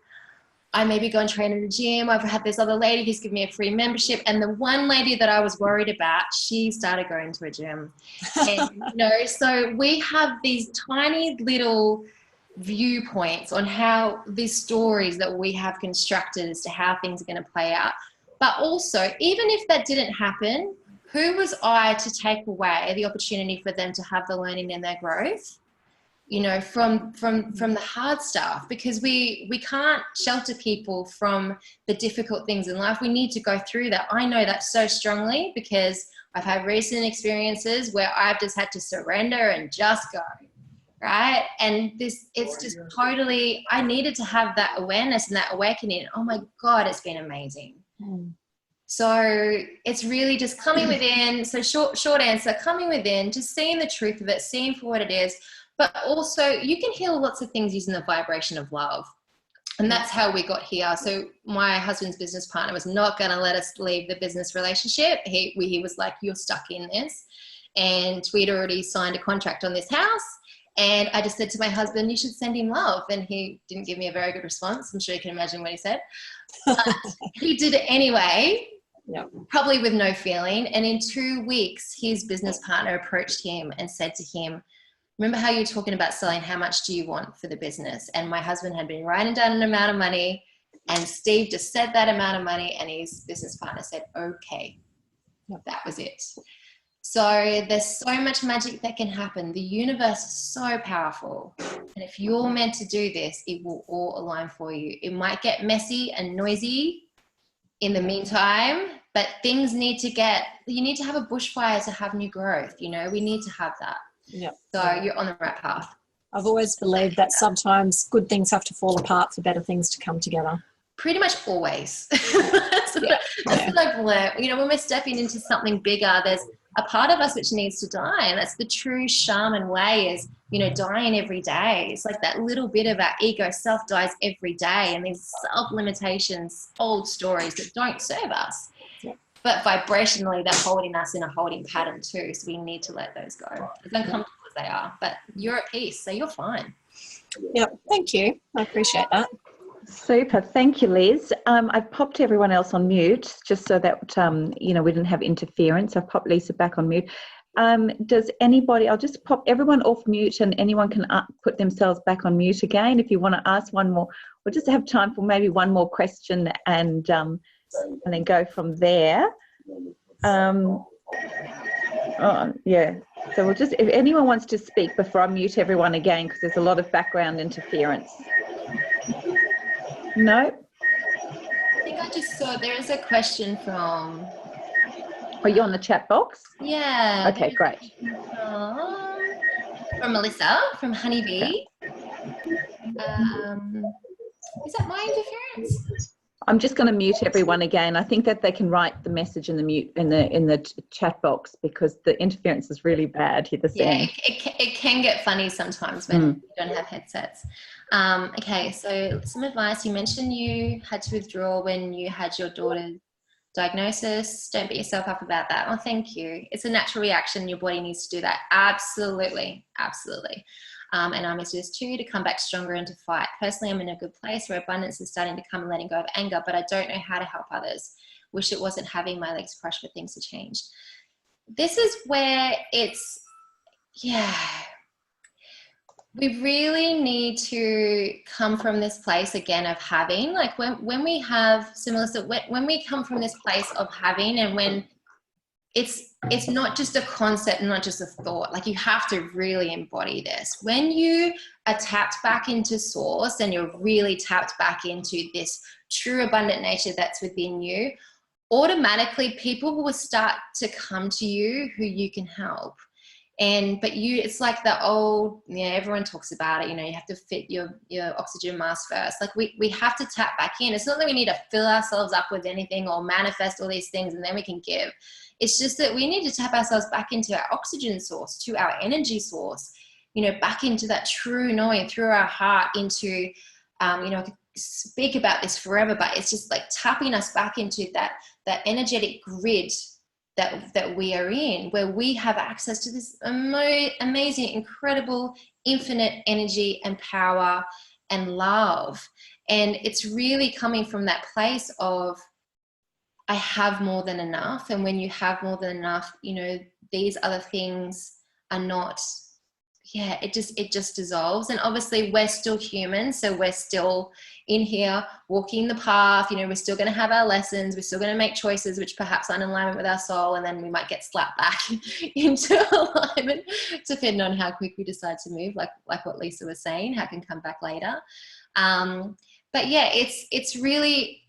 I maybe go and train in the gym? I've had this other lady who's given me a free membership. And the one lady that I was worried about, she started going to a gym. And, you know, so we have these tiny little viewpoints on how these stories that we have constructed as to how things are going to play out. But also, even if that didn't happen, who was I to take away the opportunity for them to have the learning and their growth, you know, from the hard stuff? Because we can't shelter people from the difficult things in life. We need to go through that. I know that so strongly because I've had recent experiences where I've just had to surrender and just go, right? And it's just totally, I needed to have that awareness and that awakening. Oh my God, it's been amazing. So it's really just coming within. So short answer, coming within, just seeing the truth of it, seeing for what it is. But also you can heal lots of things using the vibration of love. And that's how we got here. So my husband's business partner was not going to let us leave the business relationship. He was like, you're stuck in this. And we'd already signed a contract on this house. And I just said to my husband, you should send him love. And he didn't give me a very good response. I'm sure you can imagine what he said. But he did it anyway. Yep. Probably with no feeling. And in 2 weeks, his business partner approached him and said to him, remember how you were talking about selling, how much do you want for the business? And my husband had been writing down an amount of money, and Steve just said that amount of money, and his business partner said, okay. Yep. That was it. So there's so much magic that can happen. The universe is so powerful. And if you're meant to do this, it will all align for you. It might get messy and noisy in the meantime, but things need to you need to have a bushfire to have new growth. You know, we need to have that. Yep. So you're on the right path. I've always believed that sometimes good things have to fall apart for better things to come together. Pretty much always. That's what I've learned. You know, when we're stepping into something bigger, there's a part of us which needs to die, and that's the true shaman way, is, you know, dying every day. It's like that little bit of our ego self dies every day, and these self-limitations, old stories that don't serve us. Yeah. But vibrationally, they're holding us in a holding pattern too, so we need to let those go, as uncomfortable as they are. But you're at peace, so you're fine. Yep. Thank you. I appreciate that. Super. Thank you, Liz. I've popped everyone else on mute just so that, you know, we didn't have interference. I've popped Lisa back on mute. Does anybody, I'll just pop everyone off mute and anyone can put themselves back on mute again if you want to ask one more. We'll just have time for maybe one more question and then go from there. Yeah. So we'll just, if anyone wants to speak before I mute everyone again, because there's a lot of background interference. No? I think I just saw there is a question from... Are you on the chat box? Yeah. Okay, great. From Melissa, from Honeybee. Is that my interference? I'm just going to mute everyone again. I think that they can write the message in the mute in the chat box, because the interference is really bad here this end. It can get funny sometimes when you don't have headsets. Okay, so some advice. You mentioned you had to withdraw when you had your daughter's diagnosis. Don't beat yourself up about that. Oh, thank you. It's a natural reaction. Your body needs to do that. Absolutely, absolutely. And I'm as this too, to come back stronger and to fight. Personally, I'm in a good place where abundance is starting to come and letting go of anger, but I don't know how to help others. Wish it wasn't having my legs crushed for things to change. This is where it's, we really need to come from this place again of having, like when we have similar, so when we come from this place of having, and when it's not just a concept, not just a thought, like you have to really embody this. When you are tapped back into source and you're really tapped back into this true abundant nature that's within you, automatically people will start to come to you who you can help. But it's like the old, everyone talks about it, you have to fit your oxygen mask first. Like we have to tap back in. It's not that we need to fill ourselves up with anything or manifest all these things and then we can give. It's just that we need to tap ourselves back into our oxygen source, to our energy source, back into that true knowing through our heart, into, I could speak about this forever, but it's just like tapping us back into that energetic grid that we are in, where we have access to this amazing, incredible, infinite energy and power and love. And it's really coming from that place of, I have more than enough. And when you have more than enough, these other things are not, it just dissolves. And obviously we're still human, so we're still in here walking the path, we're still going to have our lessons, we're still going to make choices which perhaps are in alignment with our soul, and then we might get slapped back into alignment depending on how quick we decide to move, like what Lisa was saying, how it can come back later. But yeah, it's really,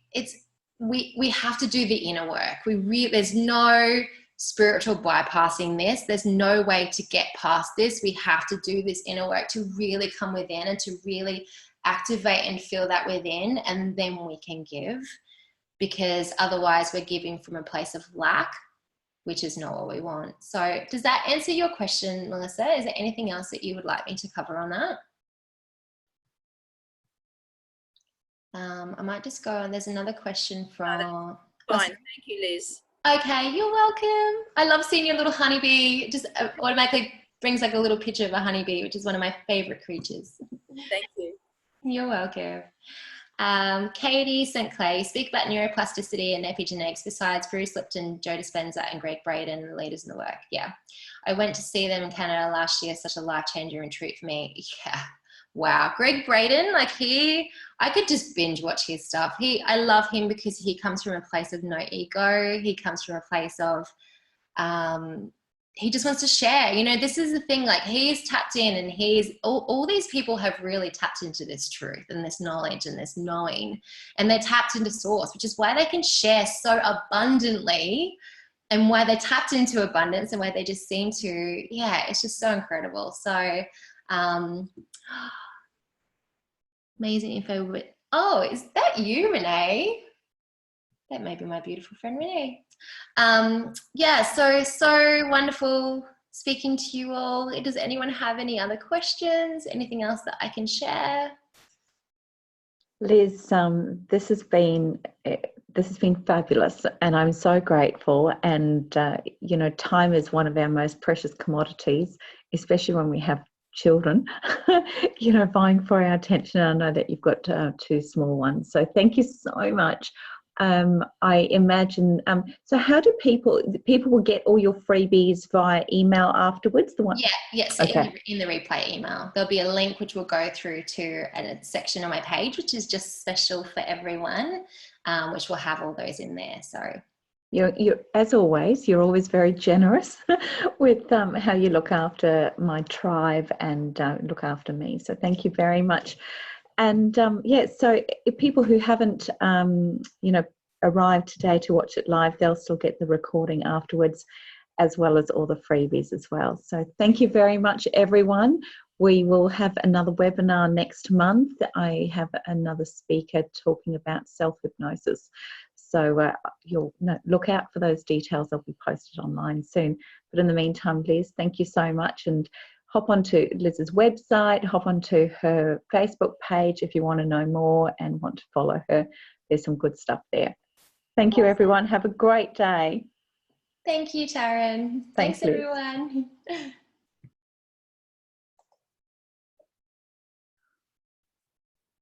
we have to do the inner work. There's no spiritual bypassing this. There's no way to get past this. We have to do this inner work to really come within and to really activate and feel that within, and then we can give, because otherwise we're giving from a place of lack, which is not what we want. So does that answer your question, Melissa? Is there anything else that you would like me to cover on that? I might just go on. There's another question from... Fine, thank you, Liz. Okay, you're welcome. I love seeing your little honeybee. It just automatically brings like a little picture of a honeybee, which is one of my favorite creatures. Thank you. You're welcome. Katie St. Clair, speak about neuroplasticity and epigenetics besides Bruce Lipton, Joe Dispenza and Greg Braden, the leaders in the work. Yeah. I went to see them in Canada last year. Such a life-changing retreat for me. Yeah. Wow. Greg Braden, I could just binge watch his stuff. I love him because he comes from a place of no ego. He comes from a place of, he just wants to share. You know, this is the thing, like he's tapped in, and he's all these people have really tapped into this truth and this knowledge and this knowing, and they're tapped into source, which is why they can share so abundantly, and why they're tapped into abundance, and why they just seem to, yeah, it's just so incredible. So amazing info. Oh, is that you, Renee? That may be my beautiful friend Renee. Yeah, so wonderful speaking to you all. Does anyone have any other questions? Anything else that I can share? Liz, this has been fabulous, and I'm so grateful. And you know, time is one of our most precious commodities, especially when we have children, you know, vying for our attention. I know that you've got 2 small ones, so thank you so much. I imagine, so how do people will get all your freebies via email afterwards? Yeah, so okay. in the replay email, there'll be a link which will go through to a section on my page, which is just special for everyone, which will have all those in there. So you're as always, you're always very generous with how you look after my tribe and look after me. So thank you very much. And yeah, so if people who haven't, you know, arrived today to watch it live, they'll still get the recording afterwards, as well as all the freebies as well. So thank you very much, everyone. We will have another webinar next month. I have another speaker talking about self-hypnosis. So you'll look out for those details. They'll be posted online soon. But in the meantime, Liz, thank you so much. And hop onto Liz's website, hop onto her Facebook page if you want to know more and want to follow her. There's some good stuff there. Thank you, everyone. Have a great day. thank you, Taryn. Thanks everyone.